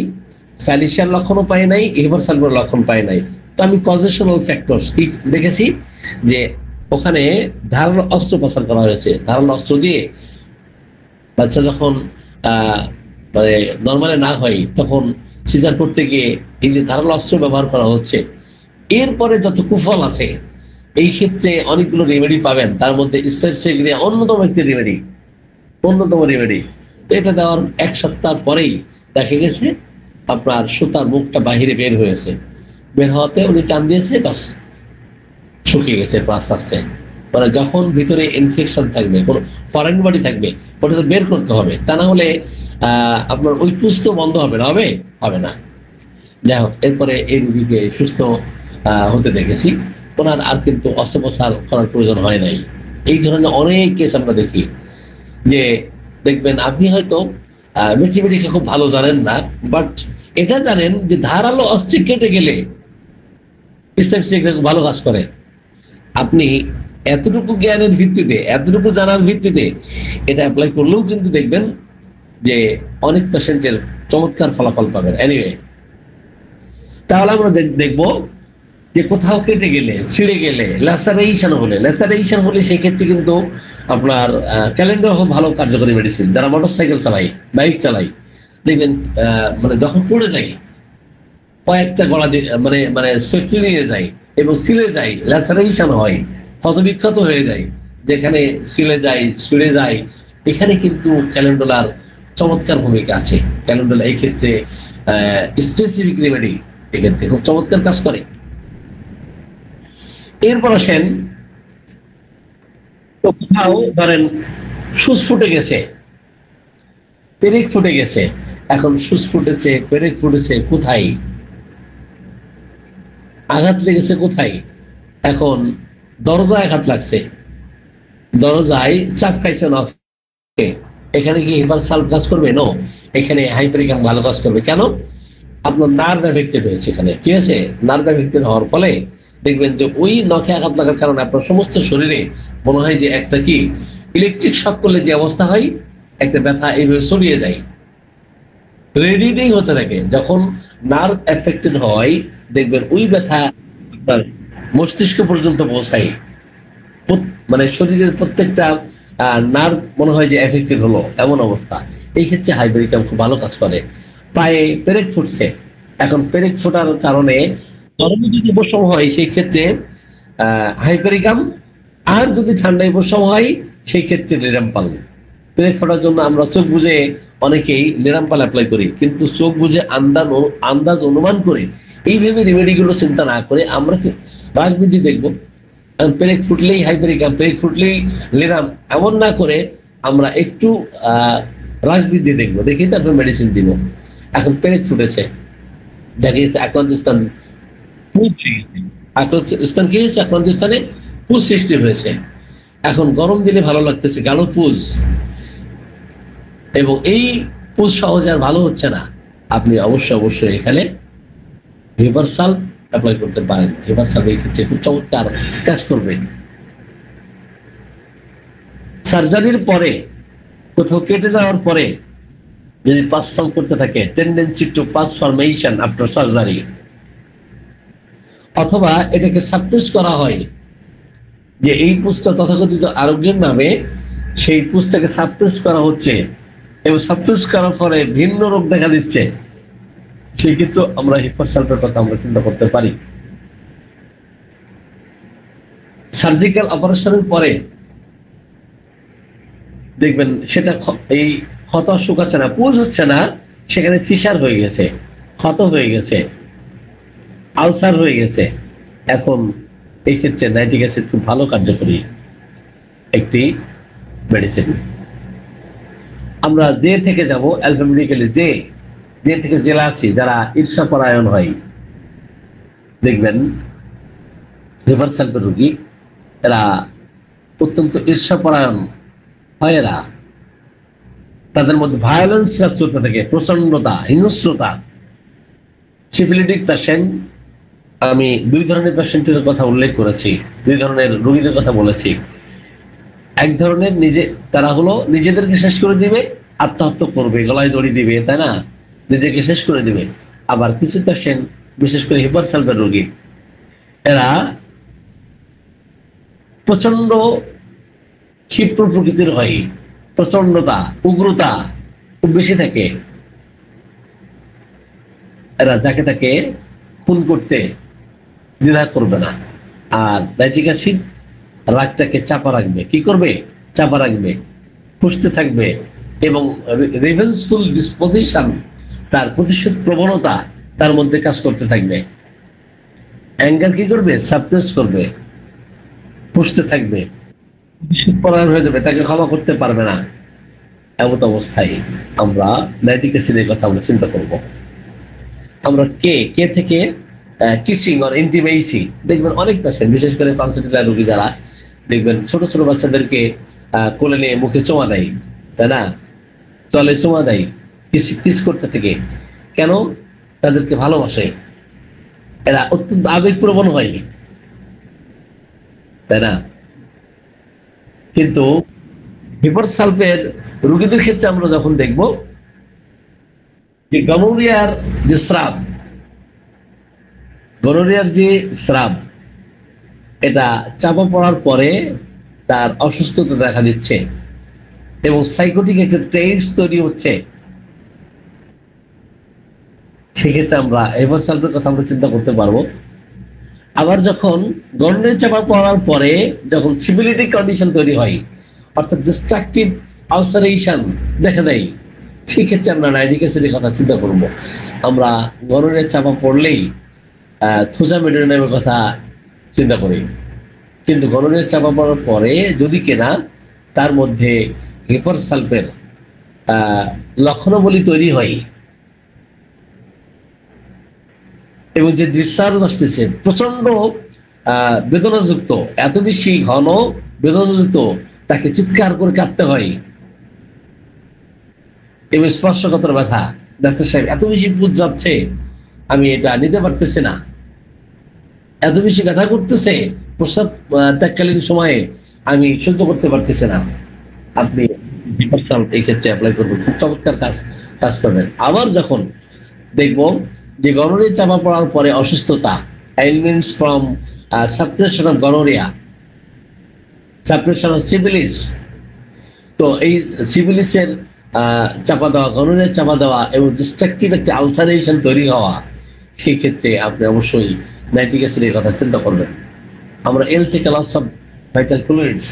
সাইলেশিয়ার লক্ষণও পাই নাই, হিপারসালফের লক্ষণ পাই নাই। তো আমি কজেশনাল ফ্যাক্টরস কি দেখেছি যে ওখানে ধারালো অস্ত্রোপচার করা হয়েছে। ধারালো অস্ত্র দিয়ে বাচ্চা যখন মানে নর্মালে না হয়, তখন সিজার করতে গিয়ে এই যে ধারালো অস্ত্র ব্যবহার করা হচ্ছে। এরপরে যত কুফল আছে, এই ক্ষেত্রে অনেকগুলো রেমেডি পাবেন, তার মধ্যে স্টেপসেগ্রিয়া অন্যতম একটি রেমেডি, অন্যতম রেমেডি। তো এটা দেওয়ার 1 সপ্তাহ পরেই দেখা গেছে আপনার সুতার মুখটা বাহিরে বের হয়েছে। বের হওয়াতে উনি টান দিয়েছে, বাস শুকিয়ে গেছে আস্তে আস্তে। মানে যখন ভিতরে ইনফেকশন থাকবে, কোনো ফরেন বডি থাকবে, ওটা তো বের করতে হবে, তা না হলে আপনার ওই পুষ্ট বন্ধ হবে না, হবে না। যাই হোক, এরপরে এই রুগীকে সুস্থ হতে দেখেছি। ওনার আর কিন্তু অস্ত্রোপচার করার প্রয়োজন হয় নাই। এই ধরনের অনেক কেস আমরা দেখি যে দেখবেন, আপনি হয়তো ম্যাথমেটিক্স খুব ভালো জানেন না, বাট এটা জানেন যে ধারালো অস্ত্রে কেটে গেলে খুব ভালো কাজ করে। আপনি এতটুকু জ্ঞানের ভিত্তিতে, এতটুকু জানার ভিত্তিতে এটা অ্যাপ্লাই করলেও কিন্তু দেখবেন যে অনেক পেশেন্টের চমৎকার ফলাফল পাবেন। এনিওয়ে, তাহলে আমরা দেখবো যে কোথাও কেটে গেলে, ছিঁড়ে গেলে, ল্যাসারেশন হলে সেই ক্ষেত্রে কিন্তু আপনার ক্যালেন্ডার খুব ভালো কার্যকরী মেডিসিন। যারা মোটরসাইকেল চালাই, বাইক চালাই, দেখবেন মানে যখন পড়ে যায় কয়েকটা গলা দিয়ে মানে মানে সেফটি নিয়ে যায় এবং সিলে যায়, ল্যাসারেশন হয়, ক্ষতবিক্ষত হয়ে যায়, যেখানে সিলে যায়, ছিঁড়ে যায়, এখানে কিন্তু ক্যালেন্ডোলার চমৎকার ভূমিকা আছে। ক্যালেন্ডোলা এই ক্ষেত্রে স্পেসিফিক রেমেডি এক্ষেত্রে খুব চমৎকার কাজ করে। এরপর আসেন, তো কোথাও ধরেন সুচ ফুটে গেছে, পেরেক ফুটে গেছে। এখন সুচ ফুটেছে, পেরেক ফুটেছে, কোথায় আঘাত লেগেছে, কোথায়? এখন দরজায় আঘাত লাগছে, দরজায় চাপ খাইছে না, এখানে কি হিপারসালফ কাজ করবে? নো, এখানে হাইপারিকাম ভালো কাজ করবে। কেন? আপনার নার্ভ এফেক্টেড হয়েছে। এখানে কি হয়েছে? নার্ভ এফেক্টেড হওয়ার ফলে দেখবেন যে ওই নখে আঘাত লাগার কারণে আপনার সমস্ত শরীরে মনে হয় যে একটা কি ইলেকট্রিক শক করলে যে অবস্থা হয়, একটা ব্যথা এইভাবে ছড়িয়ে যায়, রেডিটেই হতে থাকে। যখন নার্ভ এফেক্টেড হয়, দেখবেন ওই ব্যথা আপনার মস্তিষ্ক পর্যন্ত পৌঁছায়, মানে শরীরের প্রত্যেকটা নার্ভ মনে হয় যে এফেক্টেড হলো, এমন অবস্থা। এই ক্ষেত্রে হাইপারিকাম খুব ভালো কাজ করে। পায়ে পেরেক ফুটছে, এখন পেরেক ফোটার কারণে গরমে যদি উপশম হয়, সেই ক্ষেত্রে হাইপারিকাম, আর যদি ঠান্ডায় উপশম হয় সেই ক্ষেত্রে লেরাম্পাল। পেরেক ফোটার জন্য আমরা চোখ বুঝে অনেকেই লেরাম্পাল অ্যাপ্লাই করি, কিন্তু চোখ বুঝে আন্দাজ অনুমান করে এইভাবে রেমেডিগুলো চিন্তা না করে আমরা রাজবৃদ্ধি দেখবো। পেরেক ফুটলেই হাইপেরিকাম, পেরেক ফুটলেই লিরাম, এমন না করে আমরা একটু রাজবৃদ্ধি দেখবো, দেখি তারপর মেডিসিন দিব। এখন পেরেক ফুটেছে, দেখা গেছে আক্রান্ত স্থান পুজ হয়ে গেছে, আক্রান্ত স্থান কি হয়েছে, আক্রান্ত স্থানে পুজ সৃষ্টি হয়েছে। এখন গরম দিলে ভালো লাগতেছে, গাঢ় পুজ, এবং এই পুজ সহজে আর ভালো হচ্ছে না, আপনি অবশ্যই এখানে হিপারসাল অ্যাপ্লাই করতে পারেন। হিপারসাল এই ক্ষেত্রে খুব চমৎকার কাজ করবে। সার্জারির পরে, কোথাও কেটে যাওয়ার পরে যদি পাস ফর্ম করতে থাকে, tendency two pass formation after surgery, অথবা এটাকে সাপ্রেস করা হয়, যে এই পুজটা তথাকথিত আরোগ্যের নামে সেই পুজটাকে সাপ্রেস করা হচ্ছে, এবং সাপ্রেস করার পরে ভিন্ন রোগ দেখা দিচ্ছে, সেই ক্ষেত্রে আমরা হিপারসালফের কথা আমরা চিন্তা করতে পারি। সার্জিক্যাল অপারেশনের পরে দেখবেন সেটা এই ক্ষত শুকাচ্ছে না, পুজ হচ্ছে না, সেখানে ফিসার হয়ে গেছে, ক্ষত হয়ে গেছে, আলসার হয়ে গেছে। এখন এই ক্ষেত্রে নাইট্রিক অ্যাসিড খুব ভালো কার্যকরী একটি মেডিসিন। আমরা যে থেকে যাব অ্যালফাবেটিক্যালি, যে থেকে জেলা আছি, যারা ঈর্ষাপরায়ণ হয়, দেখবেন হিপারসালফের রোগী এরা অত্যন্ত ঈর্ষাপরায়ণ হয়, এরা তাদের মধ্যে ভায়োলেন্স কাজ করতে থাকে, প্রচন্ডতা, হিংস্রতা। সিফিলিটিক পেশেন্ট, আমি দুই ধরনের পেশেন্টের কথা উল্লেখ করেছি, দুই ধরনের রোগীদের কথা বলেছি। এক ধরনের তারা হলো নিজেদেরকে শেষ করে দিবে, আত্মহত্যা করবে, গলায় দড়ি দিবে, তাই না, নিজেকে শেষ করে দিবে। আবার কিছু পেশেন্ট, বিশেষ করে হিপারসালফের রোগী, এরা প্রচন্ড ক্ষিপ্র প্রকৃতির হয়, প্রচন্ডতা, উগ্রতা খুব বেশি থাকে, এরা যাকে তাকে খুন করতে দ্বিধা করবে না। আর নাইট্রিক অ্যাসিড রাগটাকে চাপা রাখবে, কি করবে, চাপা রাখবে, পুষতে থাকবে, এবং রিভেঞ্জফুল ডিসপোজিশন, তার প্রতিশোধ প্রবণতা তার মধ্যে কাজ করতে থাকবে। অ্যাঙ্গার কি করবে, সাপ্রেস করবে, পুষতে থাকবে, প্রতিশোধ পরায়ণ হয়ে যাবে, তাকে ক্ষমা করতে পারবে না। এমন অবস্থায় আমরা নাইট্রিক অ্যাসিডের কথা আমরা চিন্তা করব। আমরা কে থেকে কিসিং অর ইন্টিমেসি, দেখবেন অনেক পেশেন্ট, বিশেষ করে পানসিটিলা রোগী যারা, দেখবেন ছোট ছোট বাচ্চাদেরকে কোলে নিয়ে মুখে চোমা দেয়, তাই না, চলে চোমা দেয়, কিস করতে থাকে। কেন? তাদেরকে ভালোবাসে, এরা অত্যন্ত আবেগপ্রবণ হয়, তাই না। কিন্তু হিপারসালফের রোগীদের ক্ষেত্রে আমরা যখন দেখব যে গনোরিয়ার যে স্রাব, এটা চাপা পড়ার পরে তার অসুস্থতা দেখা দিচ্ছে, এবং সাইকোটিক একটা ট্রেন্ডস তৈরি হচ্ছে, সেক্ষেত্রে আমরা হিপারসালফের কথা আমরা চিন্তা করতে পারবো। আবার যখন গনোরিয়া চাপা পড়ার পরে যখন সিভিলিটিক কন্ডিশন তৈরি হয়, অর্থাৎ ডিস্ট্রাকটিভ আলসারেশন দেখা দেয়, সেক্ষেত্রে আমরা নাইট্রিক অ্যাসিডের কথা চিন্তা করব। আমরা গনোরিয়া চাপা পড়লেই থোজামেডিনের কথা চিন্তা করি, কিন্তু গনোরিয়া চাপা পড়ার পরে যদি কিনা তার মধ্যে হিপারসালফের লক্ষণাবলী তৈরি হয়, এবং যে ডিসচার্জ আসতেছে প্রচন্ড বেদনাযুক্ত, এত বেশি ঘন বেদনাযুক্ত, তাকে চিৎকার করে কাঁদতে হয়, এবং স্পর্শকাতর ব্যথা, ডাক্তার সাহেব এত বেশি পুজ যাচ্ছে, আমি এটা নিতে পারতেছি না, এত বেশি ব্যথা করতেছে প্রস্রাব ত্যাগকালীন সময়ে, আমি সহ্য করতে পারতেছি না, আপনি হিপারসালফ এই ক্ষেত্রে অ্যাপ্লাই করবেন, খুব চমৎকার কাজ করবেন। আবার যখন দেখব যে গনোরিয়া চাপা পড়ার পরে অসুস্থতা, ailments from suppression of gonorrhea, suppression of syphilis, তো এই সিফিলিসের চাপা দেওয়া, গনোরিয়া চাপা দেওয়া, এবং ডিস্ট্রাকটিভ একটা আলসারেশন তৈরি হওয়া, সেই ক্ষেত্রে আপনি অবশ্যই নাইট্রিক অ্যাসিডের কথা চিন্তা করবেন। আমরা এল থেকে লস অফ ভাইটাল ফ্লুইডস,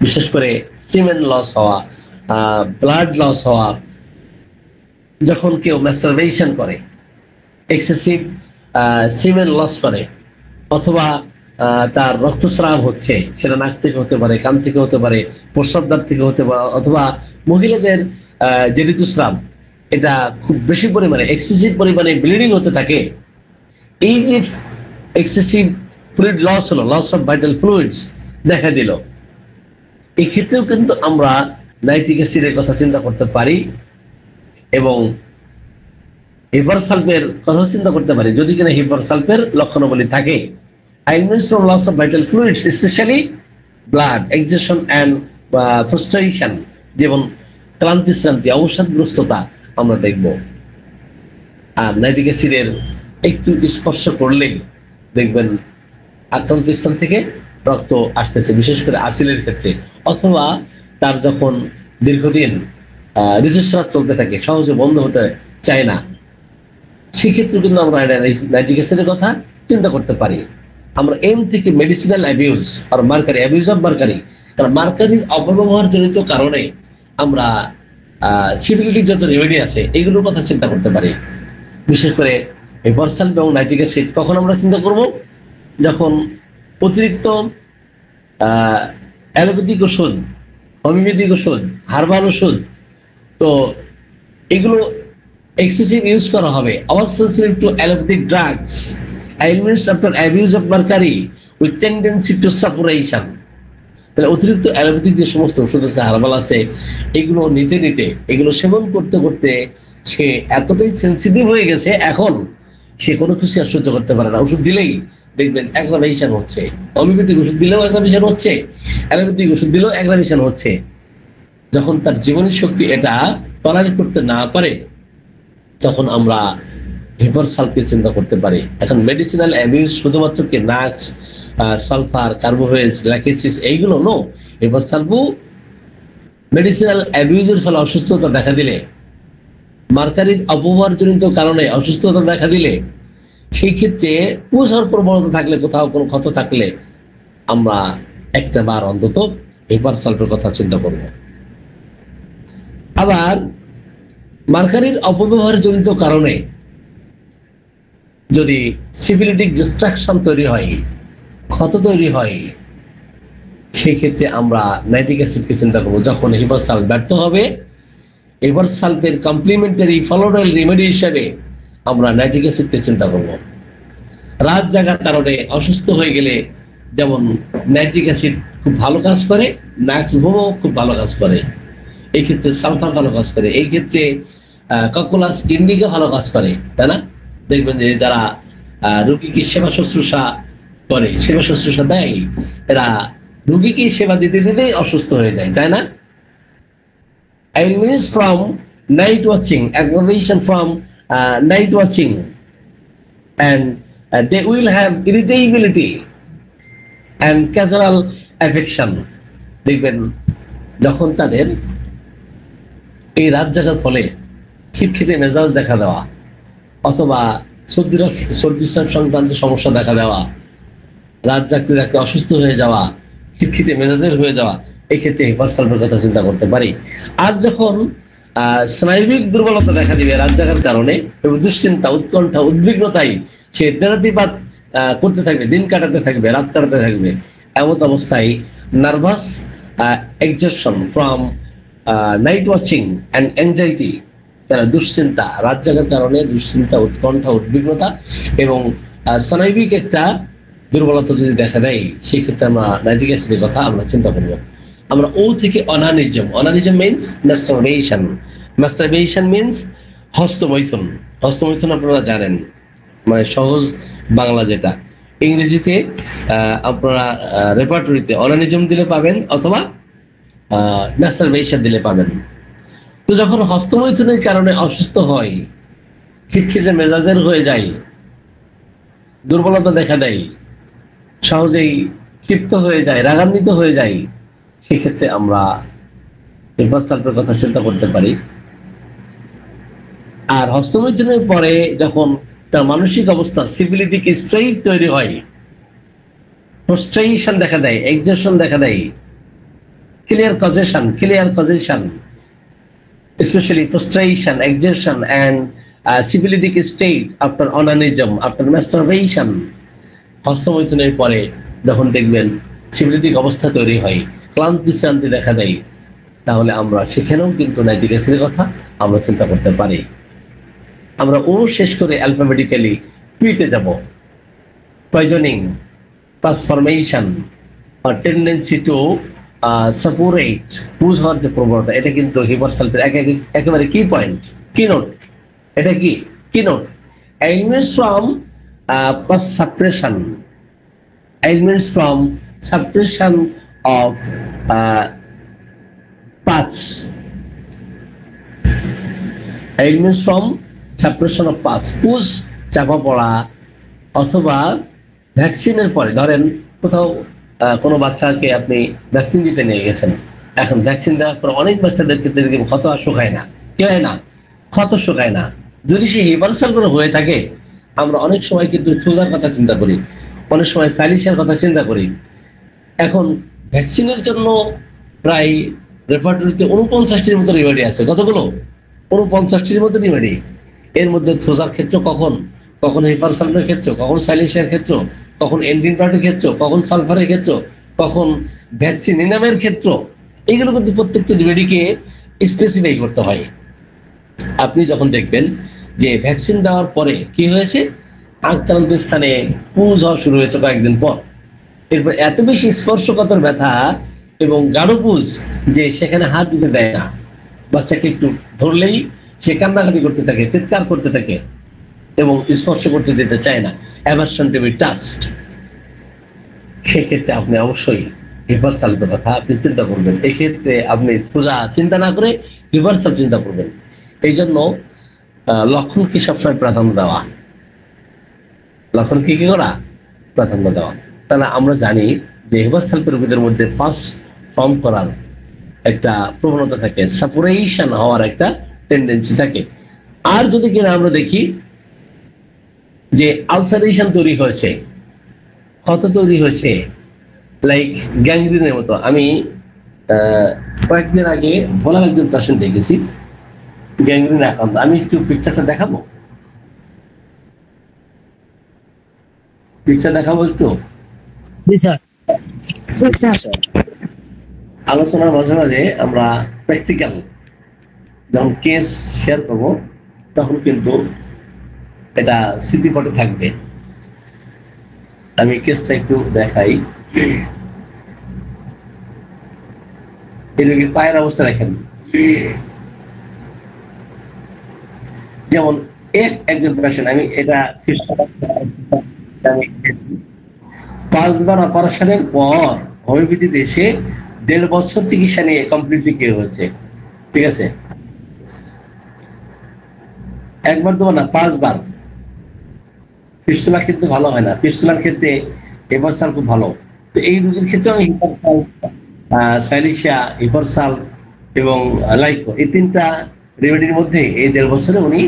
বিশেষ করে সিমেন লস হওয়া, ব্লাড লস হওয়া, যখন কেউ ম্যাস্টারবেশন করে, এক্সেসিভ সিমেন লস করে, অথবা তার রক্তস্রাব হচ্ছে, সেটা নাক থেকে হতে পারে, কান থেকে হতে পারে, প্রস্রাবদার থেকে হতে পারে, অথবা মহিলাদের যে ঋতুস্রাব এটা খুব বেশি পরিমাণে এক্সেসিভ পরিমাণে ব্লিডিং হতে থাকে, এই যে এক্সেসিভ ফ্লুইড লস হলো, লস অফ ভাইটাল ফ্লুইডস দেখা দিল, এই ক্ষেত্রেও কিন্তু আমরা নাইট্রিক অ্যাসিডের কথা চিন্তা করতে পারি এবং হিপারসালফের কথা চিন্তা করতে পারি যদি কিনা হিপারসালফের লক্ষণাবলী থাকে। ailments from loss of vital fluids, especially blood, exhaustion and frustration, যেমন ক্লান্তি শ্রান্তি অবসাদগ্রস্ততা আমরা দেখব। আর নাইট্রিক অ্যাসিডের একটু স্পর্শ করলেই দেখবেন আক্রান্ত স্থান থেকে রক্ত আসতেছে, বিশেষ করে আসিলের ক্ষেত্রে, অথবা তার যখন দীর্ঘদিন ঋতুস্রাব চলতে থাকে, সহজে বন্ধ হতে চায় না, সেক্ষেত্রে কিন্তু আমরা নাইট্রিক অ্যাসিডের কথা চিন্তা করতে পারি। আমরা এম থেকে মেডিসিনাল অ্যাবিউজ আর মার্কারি, অ্যাবিউজ অফ মার্কারি, কারণ মার্কারির অপব্যবহার জনিত কারণে আমরা সিভিলিটিক যত রেমেডি আছে এগুলোর কথা চিন্তা করতে পারি। বিশেষ করে হিপারসালফ এবং নাইট্রিক অ্যাসিড কখন আমরা চিন্তা করব, যখন অতিরিক্ত অ্যালোপ্যাথিক ওষুধ, হোমিওপ্যাথিক ওষুধ, হার্বাল ওষুধ, তো এগুলো এক্সেসিভ ইউজ করা হবে। Over sensitive to allopathic drugs, ailments after abuse of mercury with tendency to suppuration। তাহলে অতিরিক্ত অ্যালোপ্যাথিক যে সমস্ত ওষুধ আছে, হার্বাল আছে, এগুলো নিতে নিতে, এগুলো সেবন করতে করতে সে এতটাই সেন্সিটিভ হয়ে গেছে, এখন সে কোনো কিছু আর সহ্য করতে পারে না। ওষুধ দিলেই দেখবেন অ্যাগ্রাভেশন হচ্ছে, হোমিওপ্যাথিক ওষুধ দিলেও অ্যাগ্রাভেশন হচ্ছে, অ্যালোপ্যাথিক ওষুধ দিলেও অ্যাগ্রাভেশন হচ্ছে। যখন তার জীবনী শক্তি এটা টলারেট করতে না পারে, তখন আমরা হিপারসালফকে চিন্তা করতে পারি। এখন মেডিসিনাল অ্যাবিউজ শুধুমাত্র কি নাক্স, সালফার, কার্বোভেজ, ল্যাকেসিস এইগুলো নো, হিপারসালফও মেডিসিনাল অ্যাবিউজের ফলে অসুস্থতা দেখা দিলে, মার্কারির অপব্যবহারজনিত কারণে অসুস্থতা দেখা দিলে, সেই ক্ষেত্রে পুষ হওয়ার প্রবণতা থাকলে, কোথাও কোনো ক্ষত থাকলে আমরা একটা বার অন্তত হিপারসালফের কথা চিন্তা করব। আবার মার্কারির অপব্যবহারজনিত কারণে যদি সিভিলিটিক ডিস্ট্রাকশন তৈরি হয়, ক্ষত তৈরি হয়, সেই ক্ষেত্রে আমরা নাইট্রিক অ্যাসিডকে চিন্তা করবো। যখন হিপারসালফ ব্যর্থ হবে, হিপারসালফের কমপ্লিমেন্টারি ফলোডাল রেমেডি হিসেবে আমরা নাইট্রিক অ্যাসিডকে চিন্তা করব। রাত জাগার কারণে অসুস্থ হয়ে গেলে যেমন নাইট্রিক অ্যাসিড খুব ভালো কাজ করে, নাক্স ভোমও খুব ভালো কাজ করে, এই ক্ষেত্রে সালফার ভালো কাজ করে, এই ক্ষেত্রে ককোলাস ইন্ডিকা ভালো কাজ করে, তাই না? দেখবেন যে যারা রোগীকে সেবা শুশ্রূষা করে, সেবা শুশ্রূষা দেয়, এরা রোগীকে সেবা দিতে দিতেই অসুস্থ হয়ে যায়, তাই না? ailments from night watching, aggravation from night watching, and they will have irritability and casual affection। দেখবেন যখন তাদের এই রাত জাগার ফলে খিটখিটে মেজাজ দেখা দেওয়া, অথবা সর্দি সংক্রান্ত সমস্যা দেখা দেওয়া, রাত জাগতে জাগতে অসুস্থ হয়ে যাওয়া, খিটখিটে মেজাজের হয়ে যাওয়া, এই ক্ষেত্রে হিপারসালফের কথা চিন্তা করতে পারি। আর যখন স্নায়বিক দুর্বলতা দেখা দিবে রাত জাগার কারণে, এবং দুশ্চিন্তা, উৎকণ্ঠা, উদ্বিগ্নতায় সে দিনাতিপাত করতে থাকবে, দিন কাটাতে থাকবে, রাত কাটাতে থাকবে, এমন অবস্থায় nervous exhaustion from night watching and anxiety, যারা দুশ্চিন্তা, রাত জাগার কারণে দুশ্চিন্তা, উৎকণ্ঠা, উদ্বিগ্নতা এবং স্নায়বিক একটা দুর্বলতা যদি দেখা দেয়, সেই ক্ষেত্রে আমরা নাইট্রিক অ্যাসিডের কথা আমরা চিন্তা করব। আমরা ও থেকে অনানিজম, অনানিজম মিন্স ম্যাস্টারবেশন, ম্যাস্টারবেশন মিন্স হস্তমৈথুন। হস্তমৈথুন আপনারা জানেন, মানে সহজ বাংলা যেটা, ইংরেজিতে আপনারা রেপার্টরিতে অনানিজম দিলে পাবেন, অথবা ম্যাস্টারবেশন দিলে পাবেন। তো যখন হস্তমৈথুনের কারণে অসুস্থ হয়, খিটখিটে মেজাজের হয়ে যায়, দুর্বলতা দেখা দেয়, সহজেই ক্ষিপ্ত হয়ে যায়, রাগান্বিত হয়ে যায়, সেক্ষেত্রে আমরা হিপারসালফের কথা চিন্তা করতে পারি। আর হস্তমৈথুনের পরে যখন তার মানসিক অবস্থা সিভিলিটিক স্ট্রেস তৈরি হয়, ফ্রাস্ট্রেশন দেখা দেয়, এক্সজস্টন দেখা দেয়, clear causation, especially frustration, exhaustion, and syphilitic state after onanism, after masturbation, হস্তমৈথুনের পরে যখন দেখবেন সিভিলিটিক অবস্থা তৈরি হয়, ক্লান্তি শ্রান্তি দেখা দেয়, তাহলে আমরা সেখানেও কিন্তু নাইট্রিক অ্যাসিডের কথা আমরা চিন্তা করতে পারি। আমরা ও শেষ করে অ্যালফাবেটিক্যালি পিতে যাব। পয়জনিং, ট্রান্সফরমেশন, টেন্ডেন্সি টু সাপোরেট, পুজ হওয়ার যে প্রবণতা, এটা কিন্তু হিপার সালফেট একেবারে কি পয়েন্ট, কি নোট। এটা কি note? elements from suppression, elements from suppression of pus, elements from suppression of pus, পুজ চাপা পড়া, অথবা ভ্যাকসিনের পরে ধরেন কোথাও কোনো বাচ্চাকে আপনি ভ্যাকসিন দিতে নিয়ে গেছেন, এখন ভ্যাকসিন দেওয়ার পর অনেক বাচ্চাদের ক্ষেত্রে দেখি ক্ষত আর শুকায় না, কি হয় না, ক্ষত শুকায় না। যদি সে হিপারসাল করে হয়ে থাকে, আমরা অনেক সময় কিন্তু থ্রুজার কথা চিন্তা করি, অনেক সময় সাইলিশিয়ার কথা চিন্তা করি। এখন ভ্যাকসিনের জন্য প্রায় রেপার্টরিতে 49টির মতো রিমেডি আছে। কতগুলো? 49টির মতো রিমেডি। এর মধ্যে থ্রুজার ক্ষেত্র কখন, কখন হিপারসালফের ক্ষেত্র, কখন সাইলিশিয়ার ক্ষেত্র, কখন এন্ডিন পার্টের ক্ষেত্র, কখন সালফারের ক্ষেত্র, কখন ভ্যাকসিনিনামের ক্ষেত্র, এইগুলো কিন্তু প্রত্যেকটা রিমেডিকে স্পেসিফাই করতে হয়। আপনি যখন দেখবেন যে ভ্যাকসিন দেওয়ার পরে কি হয়েছে, আক্রান্ত স্থানে পুজ হওয়া শুরু হয়েছে কয়েকদিন পর, এরপর এত বেশি স্পর্শকাতর ব্যথা এবং গাঢ় পুজ যে সেখানে হাত দিতে দেয় না, বাচ্চাকে একটু ধরলেই সে কান্নাকাটি করতে থাকে, চিৎকার করতে থাকে এবং স্পর্শ করতে দিতে চায় না, অ্যাভারশন টু বি টাচড। সেক্ষেত্রে আপনি অবশ্যই হিপারসালফের কথা আপনি চিন্তা করবেন। এক্ষেত্রে আপনি পূজা চিন্তা না করে হিপারসাল চিন্তা করবেন। এই জন্য লক্ষণকে সবসময় প্রাধান্য দেওয়া, লক্ষণকে কি করা, প্রাধান্য দেওয়া। তাহলে আমরা জানি যে হিপারসালফের রোগীদের মধ্যে পাস ফর্ম করার একটা প্রবণতা থাকে, সাপুরেশন হওয়ার একটা টেন্ডেন্সি থাকে। আর যদি কিনা আমরা দেখি যে আলসারেশন তৈরি হয়েছে, ক্ষত তৈরি হয়েছে, লাইক গ্যাংগ্রিনের মতো। আমি কয়েকদিন আগে বলার একজন পেশেন্ট দেখেছি গ্যাংগ্রিন আক্রান্ত। আমি একটু পিকচারটা দেখাবো, পিকচার দেখাবো একটু। আলোচনার মাঝে মাঝে আমরা প্র্যাকটিক্যাল যখন কেস শেয়ার করবো তখন কিন্তু এটা স্মৃতিপটে থাকবে। আমি কেসটা একটু দেখাই। এই রোগীর পায়ের অবস্থা দেখেন, যেমন একজন পেশেন্ট, আমি এটা 5বার অপারেশনের পর হোমিওপ্যাথিতে এসে 1.5 বছর চিকিৎসা নিয়ে কমপ্লিটলি কিওর হয়েছে। ঠিক আছে, একবার দুবার না, 5বার। ফিস্টুলা কিন্তু ভালো হয় না, ফিস্টুলার ক্ষেত্রে হিপারসাল খুব ভালো। তো এই রোগীর ক্ষেত্রে আমি হিপারসাল, সাইলিশিয়া, হিপারসাল এবং লাইকো, এই 3টা রেমেডির মধ্যে এই 1.5 বছরে উনি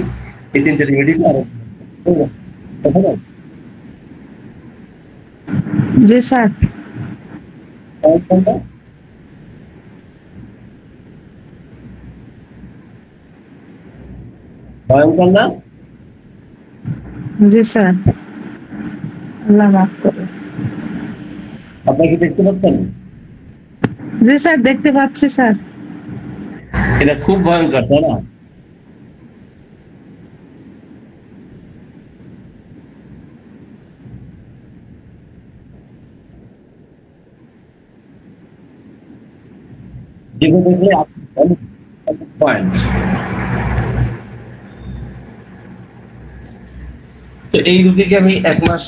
এই 3টা রেমেডি জি স্যার। ভয়ঙ্কর না? জি স্যার, আল্লাহ মাফ করুন। আপনি কি দেখতে পাচ্ছেন? জি স্যার, দেখতে পাচ্ছি স্যার। এটা খুব ভয়ঙ্কর, তাই না? যেগুলো দেখলে পয়েন্ট। তো এই রোগীকে আমি 1 মাস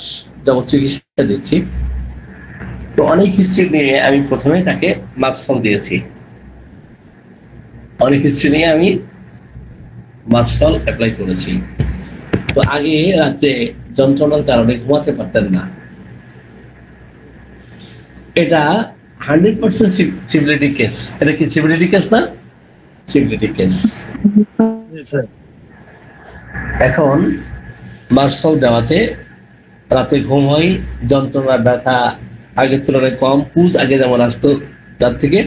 যাবত চিকিৎসা দিচ্ছি। তো অনেক হিস্ট্রি নিয়ে আমি প্রথমেই তাকে মার্কসল দিয়েছি, অনেক হিস্ট্রি নিয়ে আমি মার্কসল অ্যাপ্লাই করেছি। তো আগে রাতে যন্ত্রণার কারণে ঘুমাতে পারতেন না। এটা 100% সিভিলিটি কেস। এটা কি সিভিলিটি কেস না? Civility case. এখন মার্কসল দেওয়াতে রাতে ঘুম হয়, যন্ত্রণা ব্যথা আগের তুলনায় কম, পুজ আগে যেমন আসতো তার থেকে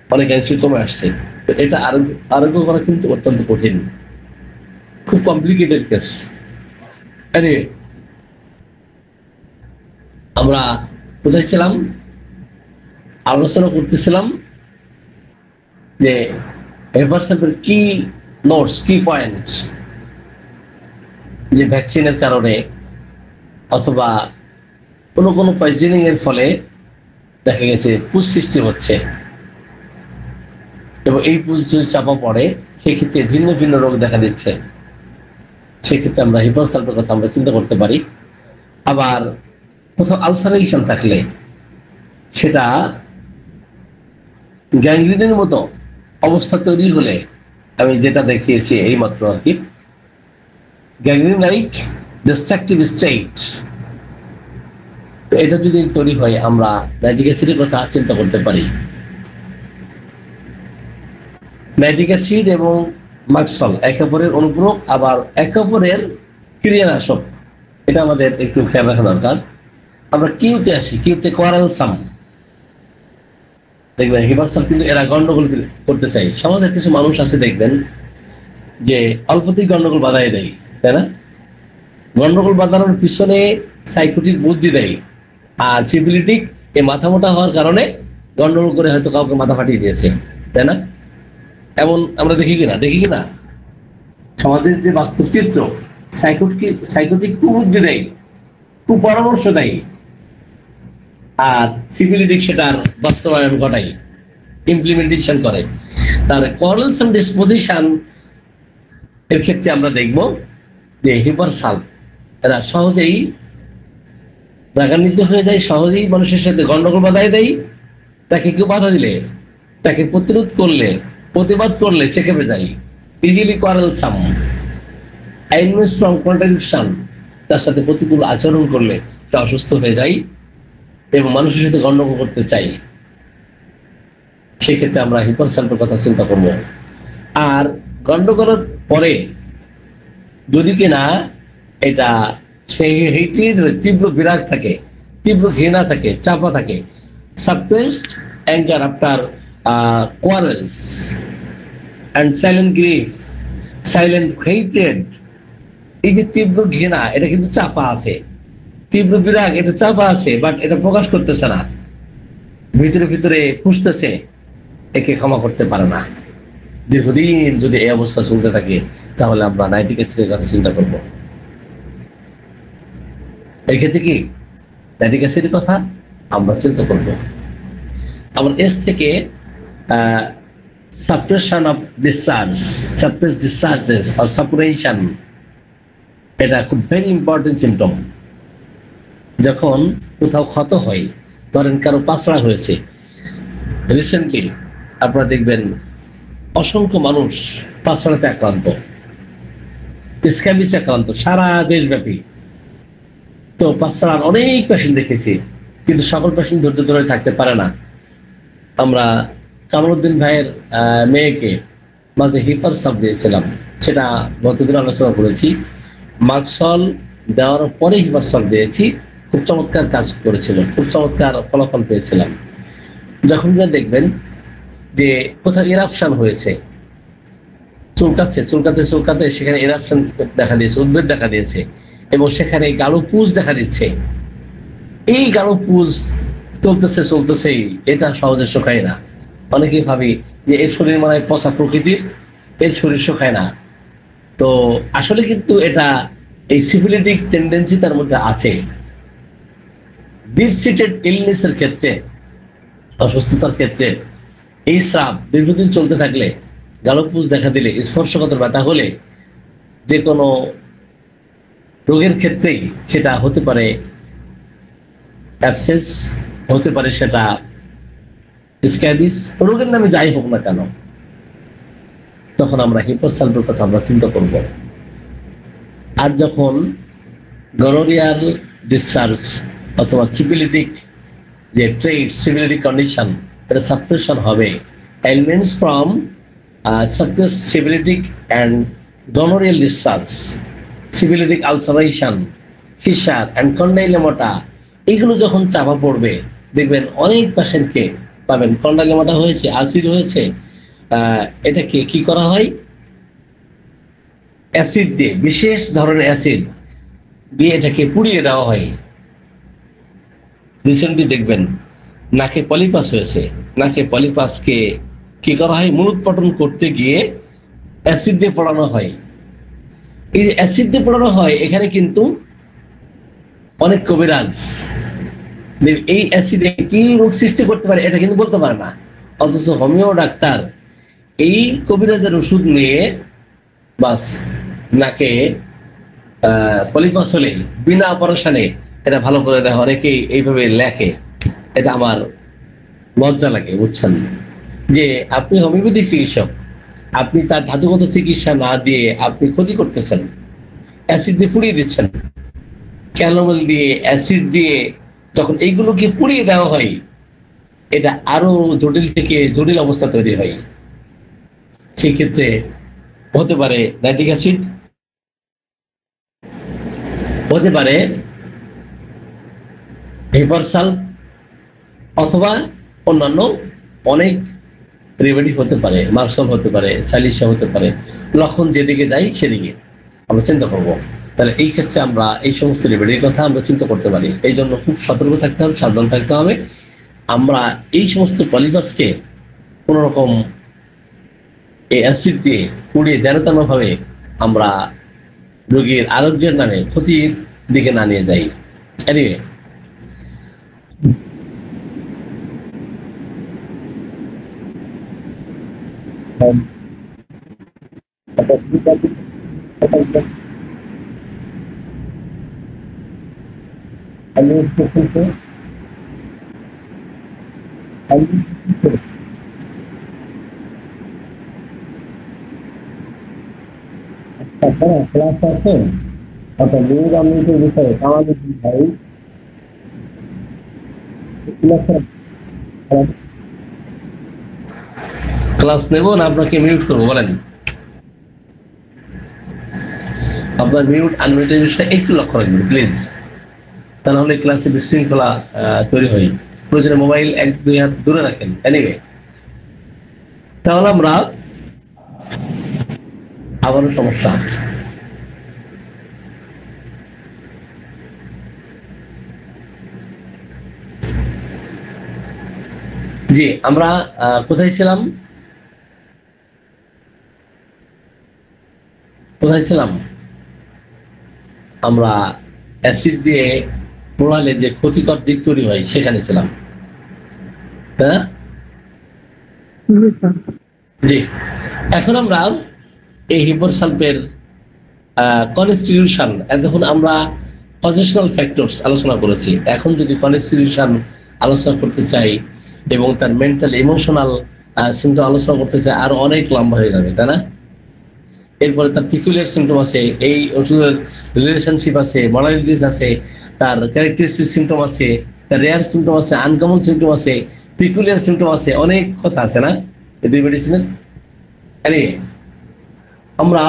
অনেকাংশে কমে আসছে। তো এটা আরোগ্য করা কিন্তু অত্যন্ত কঠিন, খুব কমপ্লিকেটেড কেস। এনিওয়ে, আমরা কোথায় ছিলাম? আলোচনা করতেছিলাম যে হেপারসাপের কি নোটস, কি পয়েন্ট, যে ভ্যাকসিনের কারণে অথবা কোনো পয়জনিং এর ফলে দেখা গেছে পুষ সৃষ্টি হচ্ছে, এবং এই পুষ যদি চাপা পড়ে সেক্ষেত্রে ভিন্ন ভিন্ন রোগ দেখা দিচ্ছে। সেক্ষেত্রে আমরা হেপারসালফের কথা আমরা চিন্তা করতে পারি। আবার কোথাও আলসারেশন থাকলে সেটা গ্যাংগ্রিনের মতো অবস্থা তৈরি হলে, আমি যেটা দেখিয়েছি এই মাত্র আর কি, গ্যাংগ্রিন লাইক ডিস্ট্রাকটিভ স্টেট, এটা যদি তৈরি হয় আমরা নাইট্রিক অ্যাসিডের কথা চিন্তা করতে পারি। নাইট্রিক অ্যাসিড এবং মাক্সল একে অপরের অনুপূরক, আবার একে অপরের ক্রিয়ানাশক, এটা আমাদের একটু খেয়াল রাখা দরকার। আমরা কিউতে আসি, কিউতে কোয়ারেলসাম, দেখবেন হেপারসাল কিন্তু এরা গন্ডগোল করতে চাই। সমাজের কিছু মানুষ আছে দেখবেন যে অল্পতেই গন্ডগোল বাধাই দেয়, তাই না? গন্ডগোল বাঁধানোর পিছনে সাইকোটিক বুদ্ধি দেয়, আর সিভিলিটিক এই মাথা মোটা হওয়ার কারণে গন্ডগোল করে হয়তো কাউকে মাথা ফাটিয়ে দিয়েছে, তাই না? এমন আমরা দেখি কিনা সমাজের যে বাস্তব চিত্র, সাইকোটিক কুবুদ্ধি দেয়, কুপরামর্শ দেয়, আর সিভিলিটিক সেটার বাস্তবায়ন ঘটায়, ইমপ্লিমেন্টেশন করে। তার কোয়ারেলসাম ডিসপোজিশন এর ক্ষেত্রে আমরা দেখব যে হেপারসাল এরা সহজেই রাগান্বিত হয়ে যায়, সহজেই মানুষের সাথে গন্ডগোল বাধাই দেয়। তাকে কেউ বাধা দিলে, তাকে প্রতিরোধ করলে, প্রতিবাদ করলে সে খেপে যায়, ইজিলি কোয়ারেলসাম। স্ট্রং কন্ট্রাডিকশন, তার সাথে প্রতিকূল আচরণ করলে সে অসুস্থ হয়ে যায় এবং মানুষের সাথে গন্ডগোল করতে চাই। সেক্ষেত্রে আমরা হেপারসালফের কথা চিন্তা করব। আর গন্ডগোলের পরে যদি কিনা এটা তীব্র বিরাগ থাকে, তীব্র ঘৃণা থাকে, চাপা থাকে, suppressed anger after quarrels and silent grief, silent hatred, এই যে তীব্র ঘৃণা এটা কিন্তু চাপা আছে, তীব্র বিরাগ এটা চাপা আছে, বাট এটা প্রকাশ করতেছে না, ভিতরে ভিতরে ফুঁসতেছে, একে ক্ষমা করতে পারে না। দীর্ঘদিন যদি এই অবস্থা চলতে থাকে তাহলে আমরা নাইট্রিক অ্যাসিডের কথা চিন্তা করব। এই ক্ষেত্রে কি নাইট্রিক অ্যাসিডের কথা আমরা চিন্তা করব। আবার এস থেকে suppression of discharge, suppress discharges or suppuration, এটা খুব ভেরি ইম্পর্টেন্ট সিমটম। যখন কোথাও ক্ষত হয়, ধরেন কারো পাঁচড়া হয়েছে, রিসেন্টলি আপনারা দেখবেন অসংখ্য মানুষ পাঁচড়াতে আক্রান্ত, স্ক্যাবিসে আক্রান্ত সারা দেশব্যাপী। তো পাঁচড়ার অনেক পেশেন্ট দেখেছি, কিন্তু সকল পেশেন্ট ধৈর্য ধরে থাকতে পারে না। আমরা কামরুদ্দিন ভাইয়ের মেয়েকে মাঝে হেপারসাপ দিয়েছিলাম, সেটা গতদিন আলোচনা করেছি। মার্কসল দেওয়ার পরে হেপারসাপ দিয়েছি, খুব চমৎকার কাজ করেছিল, খুব চমৎকার ফলাফল পেয়েছিলাম। যখন দেখবেন যে কোথাও এরাপশন হয়েছে, চুলকাতে সেখানে এরাপশন দেখা দিয়েছে, উদ্বেগ দেখা দিয়েছে, এবং সেখানে গাঢ় পুঁজ দেখা দিচ্ছে। এই গাঢ় পুঁজ চলতেছেই, এটা সহজে শুকায় না। অনেকেই ভাবি যে এর শরীর মানে পচা প্রকৃতির, এর শরীর শুকায় না। তো আসলে কিন্তু এটা এই সিফিলিটিক টেন্ডেন্সি তার মধ্যে আছে। ডিপ সিটেড ইলনেসের ক্ষেত্রে, অসুস্থতার ক্ষেত্রে এই স্রাব দীর্ঘদিন চলতে থাকলে, গালপুজ দেখা দিলে, স্পর্শগত ব্যথা হলে, যে কোনো রোগের ক্ষেত্রেই সেটা হতে পারে অ্যাবসেস, হতে পারে সেটা স্ক্যাবিস, রোগের নামে যাই হোক না কেন, তখন আমরা হেপারসালফের কথা আমরা চিন্তা করব। আর যখন গনোরিয়াল ডিসচার্জ অথবা সিফিলিটিক যে ট্রেড, সিফিলিটিক কন্ডিশন, এটা সাপ্রেশন হবে, elements from suppress syphilitic and gonorrhoeal discharge, syphilitic ulceration, fissure and condylomata, এগুলো যখন চাপা পড়বে দেখবেন অনেক পেশেন্টকে পাবেন কন্ডাইলেমাটা হয়েছে, অ্যাসিড হয়েছে। এটাকে কি করা হয়? অ্যাসিড দিয়ে, বিশেষ ধরনের অ্যাসিড দিয়ে এটাকে পুড়িয়ে দেওয়া হয়। রিসেন্টলি দেখবেন নাকে পলিপাস হয়েছে, নাকে পলিপাসকে কি করা হয়, মূলোৎপাটন করতে গিয়ে অ্যাসিড দিয়ে পড়ানো হয়। এই যে অ্যাসিড দিয়ে পড়ানো হয়, এখানে কিন্তু অনেক কবিরাজ এই অ্যাসিডে কি রোগ সৃষ্টি করতে পারে এটা কিন্তু বলতে পারে না, অথচ হোমিও ডাক্তার এই কবিরাজের ওষুধ নিয়ে বাস নাকে পলিপাস হলে বিনা অপারেশনে এটা ভালো করে দেয়। অনেকেই এইভাবে লেখে, এটা আমার লজ্জা লাগে, বুঝছেন? যে আপনি হোমিওপ্যাথি চিকিৎসক, আপনি তার ধাতুগত চিকিৎসা না দিয়ে আপনি ক্ষতি করতেছেন, অ্যাসিড দিয়ে পুড়িয়ে দিচ্ছেন, ক্যালোমেল দিয়ে, অ্যাসিড দিয়ে যখন এইগুলোকে পুড়িয়ে দেওয়া হয়, এটা আরো জটিল থেকে জটিল অবস্থা তৈরি হয়। সেই ক্ষেত্রে হতে পারে নাইট্রিক অ্যাসিড, হতে পারে হিপারসাল, অথবা অন্যান্য অনেক রেমেডি হতে পারে, মার্শাল হতে পারে, সাইলিশা হতে পারে। লক্ষণ যেদিকে যাই সেদিকে আমরা চিন্তা করবো। তাহলে এই ক্ষেত্রে আমরা এই সমস্ত রেমেডির কথা আমরা চিন্তা করতে পারি। এই জন্য খুব সতর্ক থাকতে হবে, সাবধান থাকতে হবে। আমরা এই সমস্ত পলিপাসকে কোন রকম এই অ্যাসিড দিয়ে পুড়িয়ে যেন তেন ভাবে আমরা রোগীর আরোগ্যের নামে ক্ষতির দিকে না নিয়ে যাই। এনিওয়ে, ক্লাস আছে অর্থাৎ লিঙ্গ আমৃতের বিষয়ে আমাদের ভাই ক্লাস নেব না আপনাকে মিউট করবো বলেন? আপনার মিউট আনমিউটের বিষয়টা একটু লক্ষ্য রাখবেন প্লিজ, তা নাহলে ক্লাসে বিশৃঙ্খলা তৈরি হয়। প্রয়োজনে মোবাইল 1-2 হাত দূরে রাখেন। এনিওয়ে, তাহলে আমরা আবারও সমস্যা। জি, আমরা কোথায় ছিলাম? আমরা অ্যাসিড দিয়ে পোড়ালে যে ক্ষতিকর দিক তৈরি হয় সেখানে ছিলাম, হ্যাঁ? জি, এখন আমরা এই হিপারসালফের কনস্টিটিউশন, এতক্ষণ আমরা পজিশনাল ফ্যাক্টরস আলোচনা করেছি। এখন যদি কনস্টিটিউশন আলোচনা করতে চাই এবং তার মেন্টাল ইমোশনাল সিমটম আলোচনা করতে চাই, আরো অনেক লম্বা হয়ে যাবে, তাই না? এরপরে তার পিকুলিয়ার সিমটম আছে, এই ওষুধের রিলেশনশিপ আছে, মডালিটিস আছে, তার ক্যারেক্টারিস্টিক সিমটম আছে, তার রেয়ার সিমটম আছে, আনকমন সিমটম আছে, পিকুলিয়ার সিমটম আছে, অনেক কথা আছে না এই দুই মেডিসিনের। আরে আমরা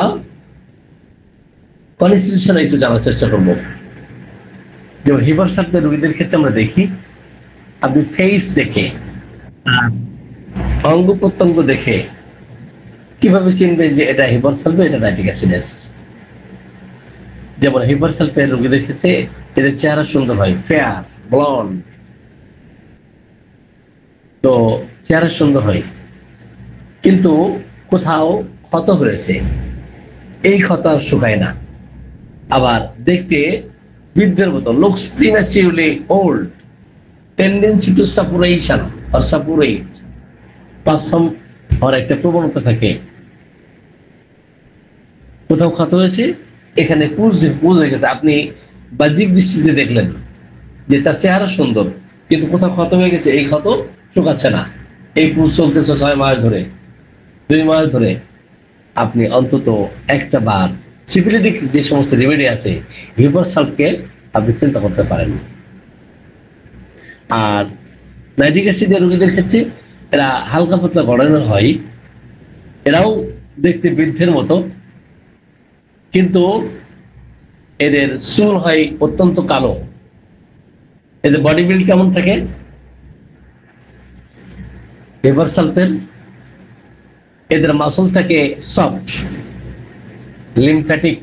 কনস্টিটিউশন একটু জানার চেষ্টা করব। যেমন হিপারসালফের রোগীদের ক্ষেত্রে আমরা দেখি, আপনি ফেস দেখে, অঙ্গ প্রত্যঙ্গ দেখে কিভাবে চিনবেন যে এটা হিপারসালফের, এটা নাইট্রিক অ্যাসিডের? যেমন হিপারসালফের রোগীদের ক্ষেত্রে এদের চেহারা সুন্দর হয়, ফেয়ার ব্লন্ড, তো চেহারা সুন্দর হয়, কিন্তু কোথাও ক্ষত হয়েছে, এই ক্ষত আর শুকায় না, আবার দেখতে বৃদ্ধের মতো, looks prematurely old, tendency to suppuration or suppurate, perform হওয়ার একটা প্রবণতা থাকে। কোথাও ক্ষত হয়েছে, এখানে পুজ হয়ে গেছে, আপনি বাহ্যিক দৃষ্টিতে দেখলেন যে তার চেহারা সুন্দর, কিন্তু কোথাও ক্ষত হয়ে গেছে, এই ক্ষত শুকাচ্ছে না, এই পুজ চলতেছে 6 মাস ধরে, 2 মাস ধরে। আপনি অন্তত একটা বার সিফিলিটিক যে সমস্ত রেমেডি আছে, হিপারসালফকে আপনি চিন্তা করতে পারেন। আর নাইট্রিক অ্যাসিডের রোগীদের ক্ষেত্রে এরা হালকা পাতলা গড়ানোর হয়, এরাও দেখতে বৃদ্ধের মতো, কিন্তু এদের চুল হয় অত্যন্ত কালো। এদের বডি বিল্ড কেমন থাকে? হিপারসালফের এদের মাসল থাকে soft, lymphatic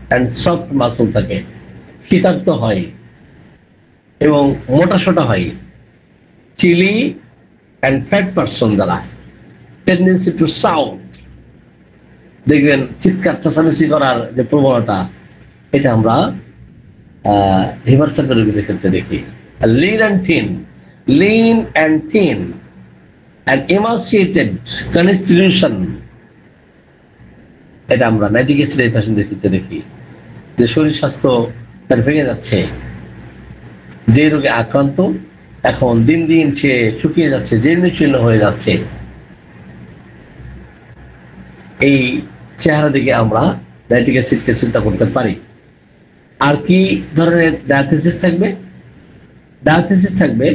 and soft muscle থাকে, শীতাক্ত হয়, এবং মোটা সোটা হয় চিলি অ্যান্ড ফ্যাট পারসন দ্বারা টেন্ডেন্সি টু সাউন্ড, দেখবেন চিৎকার চেঁচামেচি করার যে প্রবণতা, এটা আমরা হিপারসালফের রোগীদের ক্ষেত্রে দেখি। Lean and thin and emaciated constitution, এটা আমরা নাইট্রিক অ্যাসিডের পেশেন্টদের ক্ষেত্রে দেখি যে শরীর স্বাস্থ্য তার ভেঙে যাচ্ছে, যে রোগে আক্রান্ত এখন দিন দিন সে শুকিয়ে যাচ্ছে, জীর্ণ শীর্ণ হয়ে যাচ্ছে। এই চেহারা দিকে আমরা নাইট্রিক অ্যাসিডকে চিন্তা করতে পারি। আর কি ধরনের ডায়াথেসিস থাকবে? ডায়াথেসিস থাকবে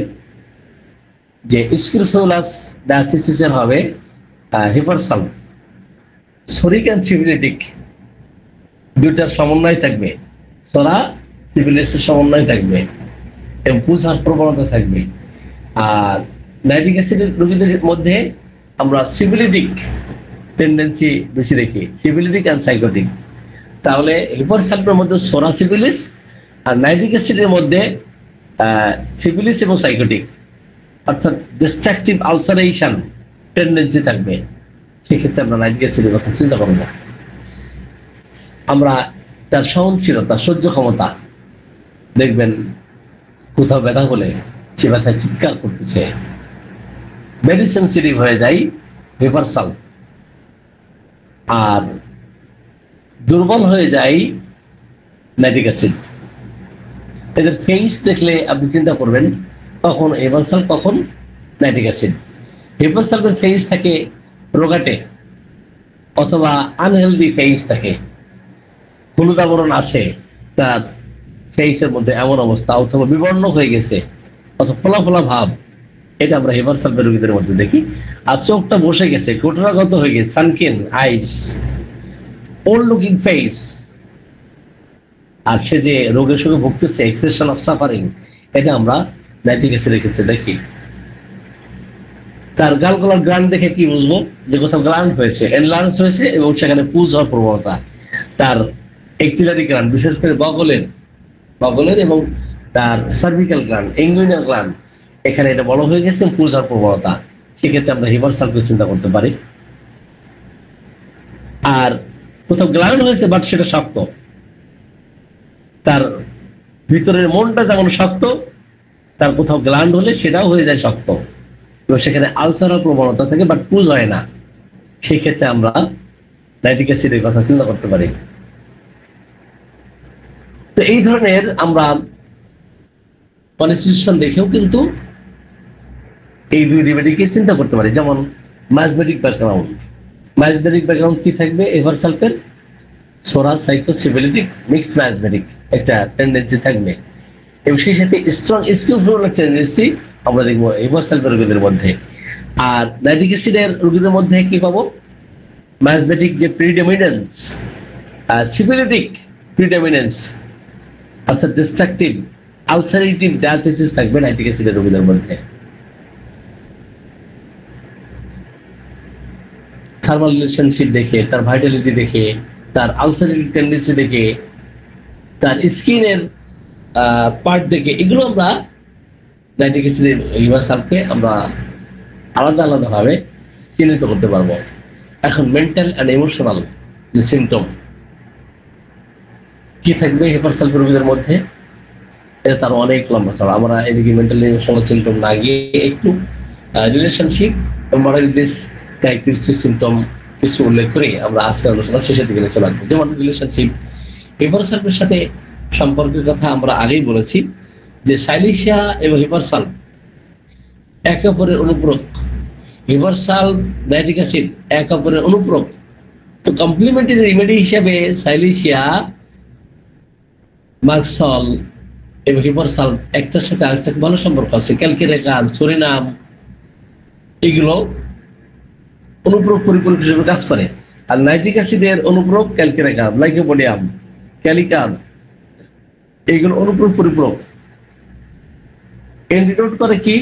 যে স্ক্রোফুলাস ডায়াথেসিসের হবে হিপারসাল, সোরিক অ্যান্ড সিফিলিটিক দুইটার সমন্বয় থাকবে, সোরা সিফিলিসের সমন্বয় থাকবে এবং পূজার প্রবণতা থাকবে। আর নাইট্রিক অ্যাসিডের রোগীদের মধ্যে আমরা সিফিলিটিক টেন্ডেন্সি বেশি দেখি, সিফিলিটিক অ্যান্ড সাইকোটিক। তাহলে হিপারসালফের মধ্যে সোরা সিফিলিস আর নাইট্রিক অ্যাসিডের মধ্যে সিফিলিস এবং সাইকোটিক, অর্থাৎ ডিস্ট্রাকটিভ আলসারেশন টেন্ডেন্সি থাকবে। সেক্ষেত্রে আমরা নাইট্রিক অ্যাসিডের কথা চিন্তা করব না। আমরা তার সহনশীলতা, সহ্য ক্ষমতা, দেখবেন কোথাও ব্যথা হলে সে ব্যথায় চিৎকার করতেছে, ভেরি সেন্সিটিভ হয়ে যায় হিপারসাল। আর দুর্বল হয়ে যায় নাইট্রিক অ্যাসিড। এদের ফেস দেখলে আপনি চিন্তা করবেন কখন হিপারসাল কখন নাইট্রিক অ্যাসিড। হিপারসালফের ফেস থাকে রোগাটে অথবা আনহেলদি ফেস থাকে, হলুদ আবরণ আছে তার ফেসের মধ্যে এমন অবস্থা, অথবা বিবর্ণ হয়ে গেছে অথবা ফোলা ফোলা ভাব, এটা আমরা হিপারসালফের রোগীদের মধ্যে দেখি। আর চোখটা বসে গেছে, কোটরাগত হয়ে গেছে, সানকিন আইস, ওল্ড লুকিং ফেস। আর সে যে রোগের সঙ্গে ভুগতেছে, এক্সপ্রেশন অফ সাফারিং, এটা আমরা নাইট্রিক অ্যাসিডের ক্ষেত্রে দেখি। তার গালগলার গ্ল্যান্ড দেখে কি বুঝবো যে কোথাও গ্ল্যান্ড হয়েছে, এনলার্জ হয়েছে এবং সেখানে পুজ হওয়ার প্রবণতা। তার এক্সিলারি গ্ল্যান্ড, বিশেষ করে বগলের এবং তার সার্ভিক্যাল গ্ল্যান্ড, ইঙ্গুইনাল গ্ল্যান্ড, এখানে এটা বড় হয়ে গেছে, পুজ হওয়ার প্রবণতা। সেক্ষেত্রে আমরা হিপারসালফকে চিন্তা করতে পারি। আর কোথাও গ্ল্যান্ড হয়েছে বাট সেটা শক্ত, তার ভিতরের মনটা যেমন শক্ত, তার কোথাও গ্ল্যান্ড হলে সেটাও হয়ে যায় শক্ত এবং সেখানে আলসারের প্রবণতা থাকে বাট পুজ হয় না। সেই ক্ষেত্রে আমরা নাইট্রিক অ্যাসিডের কথা চিন্তা করতে পারি। তো এই ধরনের আমরা কনস্টিটিউশন দেখেও কিন্তু এই দুই রেমেডিকে চিন্তা করতে পারি। যেমন ম্যাজমেটিক ব্যাকগ্রাউন্ড, ম্যাজমেটিক ব্যাকগ্রাউন্ড কি থাকবে? হিপারসালফের সোরা সাইকোসিফিলিটিক মিক্সড ম্যাজমেটিক একটা টেন্ডেন্সি থাকবে এবং সেই সাথে স্ট্রং স্কিলফুল টেন্ডেন্সি আমরা দেখবো হিপারসালফের রোগীদের মধ্যে। আর নাইট্রিক অ্যাসিডের রোগীদের মধ্যে কি পাবো? ম্যাজমেটিক যে প্রিডমিনেন্স, সিফিলিটিক প্রিডমিনেন্স, অর্থাৎ ডিস্ট্রাকটিভ আলসারেটিভ ডায়াথেসিস থাকবে নাইট্রিক অ্যাসিডের রোগীদের মধ্যে। থার্মাল রিলেশনশিপ দেখে, তার ভাইটালিটি দেখে, তার আলসারেটিভ টেন্ডেন্সি দেখে, তার স্কিনের পার্ট দেখে, এগুলো আমরা নাইট্রিক অ্যাসিডের হিপারসালফকে আমরা আলাদা আলাদা ভাবে চিহ্নিত করতে পারবো। এখন মেন্টাল অ্যান্ড ইমোশনাল যে সিমটম কি থাকবে হিপারসালফের রোগীদের মধ্যে, এটা তার অনেক লম্বা চড়া। আমরা এদিকে মেন্টাল ইমোশনাল সিমটম না গিয়ে একটু রিলেশনশিপ এবং মডালিটিস ক্যারেক্টারিস্টিক সিমটম কিছু উল্লেখ করে আমরা আজকে আলোচনা শেষের দিকে চলে আসবো। যেমন রিলেশনশিপ, হিপারসালফের সাথে সম্পর্কের কথা আমরা আগেই বলেছি যে সাইলিশিয়া এবং হিপারসালফ একে অপরের অনুপূরক। হিপারসালফ, নাইট্রিক অ্যাসিড একে অপরের অনুপূরক। তো কমপ্লিমেন্টারি রেমেডি হিসেবে সাইলিশিয়া, মার্কসল এবং হিপারসালফ একটার সাথে আরেকটা ভালো সম্পর্ক আছে। ক্যালকেরেকান, সরিনাম, এগুলো অনুপূরক পরিপূরক হিসেবে কাজ করে। আর নাইট্রিক অ্যাসিডের অনুপূরক ক্যালকেরেকান, লাইকোপোডিয়াম, ক্যালিকান, এইগুলো অনুপূরক পরিপূরক। অ্যান্টিডোট করে কি?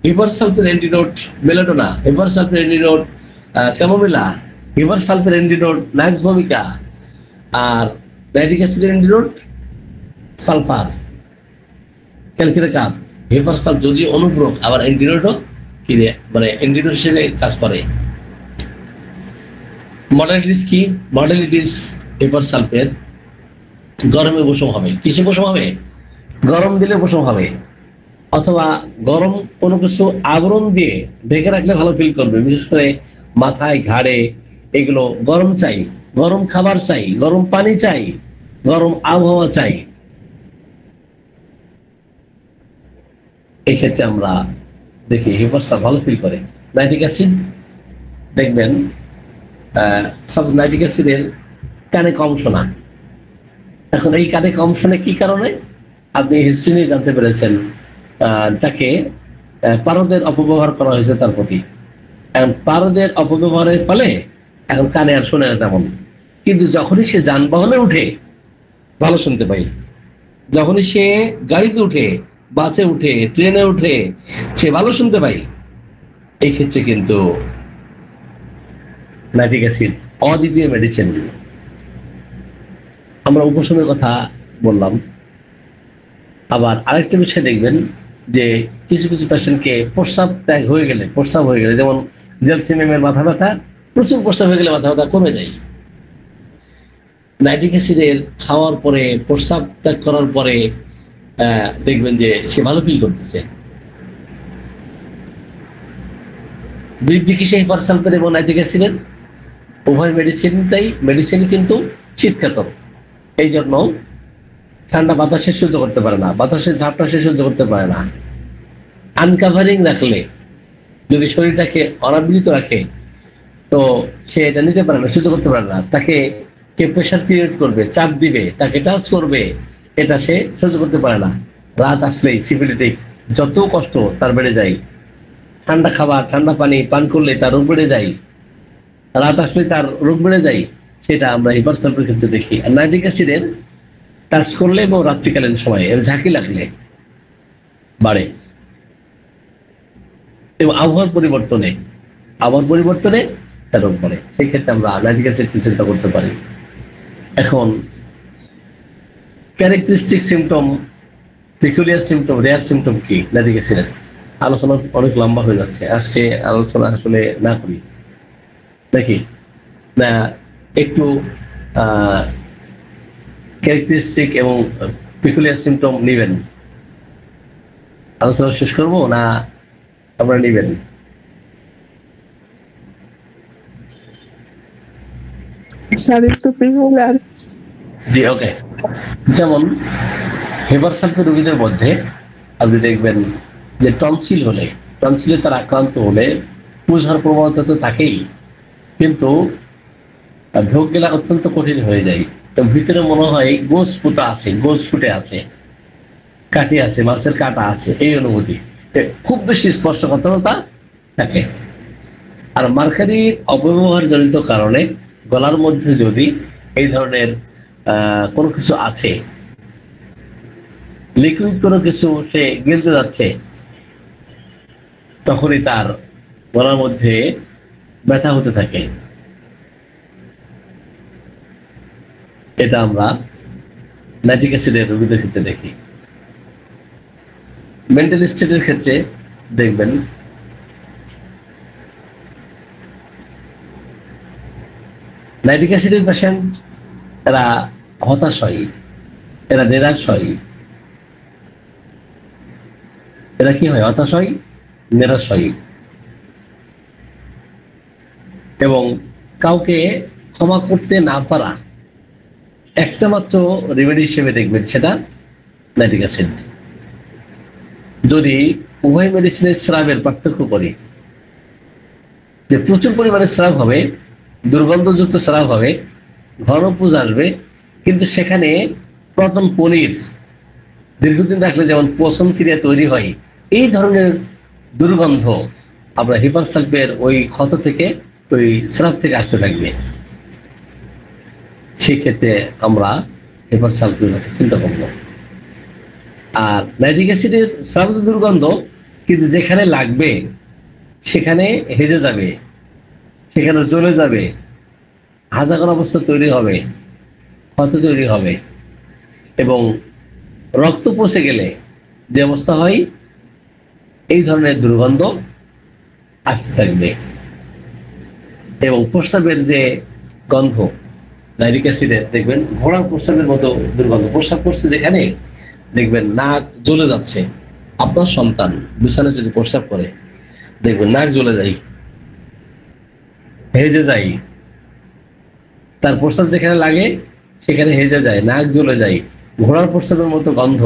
হিপারসালফের অ্যান্টিডোট মেলাটোনা, হিপারসালফের অ্যান্টিডোট ক্যামোমিলা, হিপারসালফের অ্যান্টিডোট নাক্স ভূমিকা, আর নাইট্রিক অ্যাসিডের অ্যান্টিডোট সালফার। ক্যালকিতে কাপ হেপার সালফ যদি অনুপ্রক আবার অ্যান্টিডোটও কি মানে অ্যান্টিডোট হিসেবে কাজ করে। মডালিটিস কি? মডালিটিস হেপার সালফের গরমে উপশম হবে। কিসে উপশম হবে? গরম দিলে উপশম হবে, অথবা গরম কোনো কিছু আবরণ দিয়ে ঢেকে রাখলে ভালো ফিল করবে। বিশেষ করে মাথায়, ঘাড়ে, এগুলো গরম চাই, গরম খাবার চাই, গরম পানি চাই, গরম আবহাওয়া চাই। এক্ষেত্রে আমরা দেখি হেপার সালফ ভালো ফিল করে। নাইট্রিক অ্যাসিড দেখবেন সব নাইট্রিক অ্যাসিডের কানে কম শোনা। এখন এই কানে কম শোনে কি কারণে? আপনি হিস্ট্রি নিয়ে জানতে পেরেছেন তাকে পারদের অপব্যবহার করা হয়েছে তার প্রতি। এখন পারদের অপব্যবহারের ফলে এখন কানে আর শোনে না তেমন, কিন্তু যখনই সে যানবাহনে উঠে ভালো শুনতে পাই, যখনই সে গাড়িতে উঠে, বাসে উঠে, ট্রেনে উঠে সে ভালো শুনতে পাই। এই ক্ষেত্রে কিন্তু নাইট্রিক অ্যাসিড অদ্বিতীয় মেডিসিন। আমরা উপশমের কথা বললাম। আবার আরেকটা বিষয় দেখবেন যে কিছু কিছু পেশেন্টকে প্রস্রাব ত্যাগ হয়ে গেলে, প্রস্রাব হয়ে গেলে, যেমন জেলথিমিয়ামের মাথা ব্যথা, প্রচুর প্রস্রাব হয়ে গেলে মাথা ব্যথা কমে যায়। নাইট্রিক অ্যাসিডের খাওয়ার পরে, প্রস্রাব ত্যাগ করার পরে দেখবেন যে সে ভালো ফিল করতেছে। বৃদ্ধি কিসে হেপার সালফেট এবং নাইট্রিক অ্যাসিডের? উভয় মেডিসিন কিন্তু শীতকাতর, এই জন্য ঠান্ডা বাতাসে সহ্য করতে পারে না, বাতাসের ঝাপটা সে সহ্য করতে পারে না। আনকাভারিং রাখলে, যদি শরীরটাকে অনাবৃত রাখে, তো সে এটা নিতে পারে না, সহ্য করতে পারে না। তাকে কে প্রেশার ক্রিয়েট করবে, চাপ দিবে, তাকে টাচ করবে, এটা সে সহ্য করতে পারে না। রাত আসলেই সিফিলিটিক যত কষ্ট তার বেড়ে যায়। ঠান্ডা খাবার, ঠান্ডা পানি পান করলে তার রোগ বেড়ে যায়, রাত আসলে তার রোগ বেড়ে যায়। সেটা আমরা হেপার সালফের ক্ষেত্রে দেখি। আর নাইট্রিক অ্যাসিডের টাচ করলে এবং রাত্রিকালীন সময় এর ঝাঁকি লাগলে বাড়ে। এবং আবহাওয়ার পরিবর্তনে তার রোগ বাড়ে। সেই ক্ষেত্রে আমরা নাইট্রিক অ্যাসিড চিন্তা করতে পারি। এখন characteristic symptom, peculiar symptom, rare symptom কি নাইট্রিক অ্যাসিডের? আলোচনা অনেক লম্বা হয়ে যাচ্ছে, আজকে আলোচনা আসলে না করি নাকি না, একটু ক্যারেক্টারিস্টিক এবং পেকুলিয়ার সিমটম নিবেন, আলোচনা শেষ করবো না আপনারা নিবেন? জি, ওকে। যেমন হেপার সালফেট রোগীদের মধ্যে আপনি দেখবেন যে টনসিলে তার আক্রান্ত হলে পুজ হওয়ার প্রবণতা তো থাকেই, কিন্তু ঢোক গেলা অত্যন্ত কঠিন হয়ে যায়। তো ভিতরে মনে হয় গোস ফুটা আছে, গোস ফুটে আছে, কাটি আছে, মাছের কাটা আছে, এই অনুভূতি। খুব বেশি স্পর্শকাতরতা থাকে। আর মার্কারির অপব্যবহার জনিত কারণে গলার মধ্যে যদি এই ধরনের কোনো কিছু আছে, লিকুইড কোনো কিছু সে গিলতে যাচ্ছে, তখনই তার গলার মধ্যে ব্যথা হতে থাকে। এটা আমরা নাইট্রিক অ্যাসিডের রোগীদের ক্ষেত্রে দেখি। মেন্টাল স্টেটের ক্ষেত্রে দেখবেন নাইট্রিক অ্যাসিডের পেশেন্ট এরা হতাশ হয়, এরা নিরাশ হয়। এরা কি হয়? হতাশ হয়, নিরাশ হয়, এবং কাউকে ক্ষমা করতে না পারা একটা মাত্র রেমেডি হিসেবে দেখবেন, সেটা নাইট্রিক অ্যাসিড। যদি উভয় মেডিসিনের স্রাবের পার্থক্য করি, যে প্রচুর পরিমাণে স্রাব হবে, দুর্গন্ধযুক্ত স্রাব হবে, ঘন পুজ আসবে, কিন্তু সেখানে প্রথম পনির দীর্ঘদিন রাখলে যেমন পচন ক্রিয়া তৈরি হয়, এই ধরনের দুর্গন্ধ আমরা হেপার সালফের ওই ক্ষত থেকে, ওই স্রাব থেকে আসতে থাকবে। সেই ক্ষেত্রে আমরা হেপার সালফের কথা চিন্তা করবো। আর নাইট্রিক অ্যাসিডের স্রাব দুর্গন্ধ, কিন্তু যেখানে লাগবে সেখানে হেজে যাবে, সেখানে জ্বলে যাবে, হাজাকার অবস্থা তৈরি হবে, ক্ষত তৈরি হবে, এবং রক্ত পচে গেলে যে অবস্থা হয় এই ধরনের দুর্গন্ধ আসতে থাকবে। এবং প্রস্রাবের যে গন্ধ, নাইট্রিক অ্যাসিডের দেখবেন ঘোড়ার প্রস্রাবের মতো দুর্গন্ধ। প্রস্রাব করছে যেখানে দেখবেন নাক জ্বলে যাচ্ছে। আপনার সন্তান বিছানায় যদি প্রস্রাব করে দেখবেন নাক জ্বলে যায়, হেজে যায়, তার প্রস্রাব যেখানে লাগে সেখানে হেজে যায়, নাক জ্বলে যায়, ঘোড়ার প্রস্রাবের মতো গন্ধ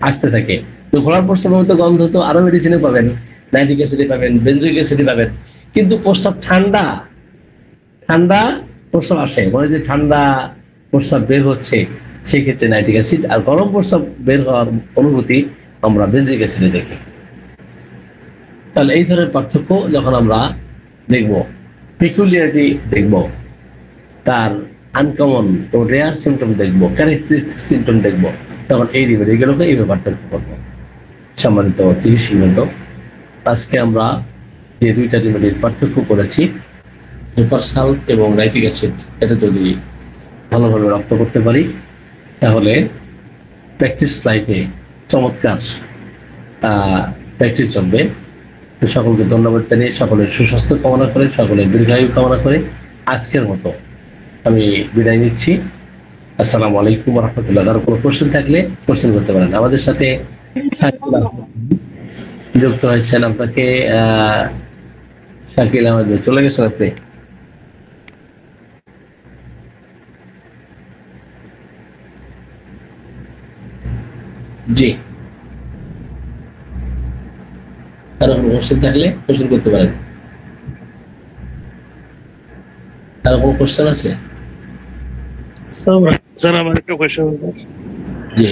আসতে থাকে। তো ঘোড়ার প্রস্রাবের মতো গন্ধ তো আরো মেডিসিনে পাবেন, নাইট্রিক অ্যাসিডে পাবেন, বেনজোইক অ্যাসিডে পাবেন। কিন্তু প্রস্রাব ঠান্ডা, ঠান্ডা প্রস্রাব আসে, মানে যে ঠান্ডা প্রস্রাব বের হচ্ছে সেই ক্ষেত্রে নাইট্রিক অ্যাসিড, আর গরম প্রস্রাব বের হওয়ার অনুভূতি আমরা বেনজোইক অ্যাসিডে দেখি। তাহলে এই ধরনের পার্থক্য যখন আমরা দেখব, পিকুলিয়ারিটি দেখব, তার আনকমন ও রেয়ার সিমটম দেখবো, ক্যারেক্টারিস্টিক সিমটম দেখবো, তখন এই রেমেডিগুলোকে এইভাবে পার্থক্য করবো। সম্মানিত চিকিৎসকবৃন্দ, আজকে আমরা যে দুইটা রেমেডির পার্থক্য করেছি, হেপারসাল্ট এবং নাইট্রিক অ্যাসিড, এটা যদি ভালোভাবে রপ্ত করতে পারি তাহলে প্র্যাকটিস লাইফে চমৎকার প্র্যাকটিস চলবে। তো সকলকে ধন্যবাদ জানিয়ে, সকলের সুস্বাস্থ্য কামনা করে, সকলের দীর্ঘায়ু কামনা করে আজকের মতো আমি বিদায় নিচ্ছি। আসসালামু আলাইকুম ওয়া রাহমাতুল্লাহ। আর কোনো কোশ্চেন থাকলে কোশ্চেন করতে পারেন। আমাদের সাথে যুক্ত হয়েছেন, আপনাকে শাকিল আহমেদ ভাই, চলে গেছেন আপনি? জি, আর কোনো কোশ্চেন থাকলে কোশ্চেন করতে পারেন। আর কোনো কোশ্চেন আছে? স্যার আমার একটা কোয়েশ্চেন আছে। জি,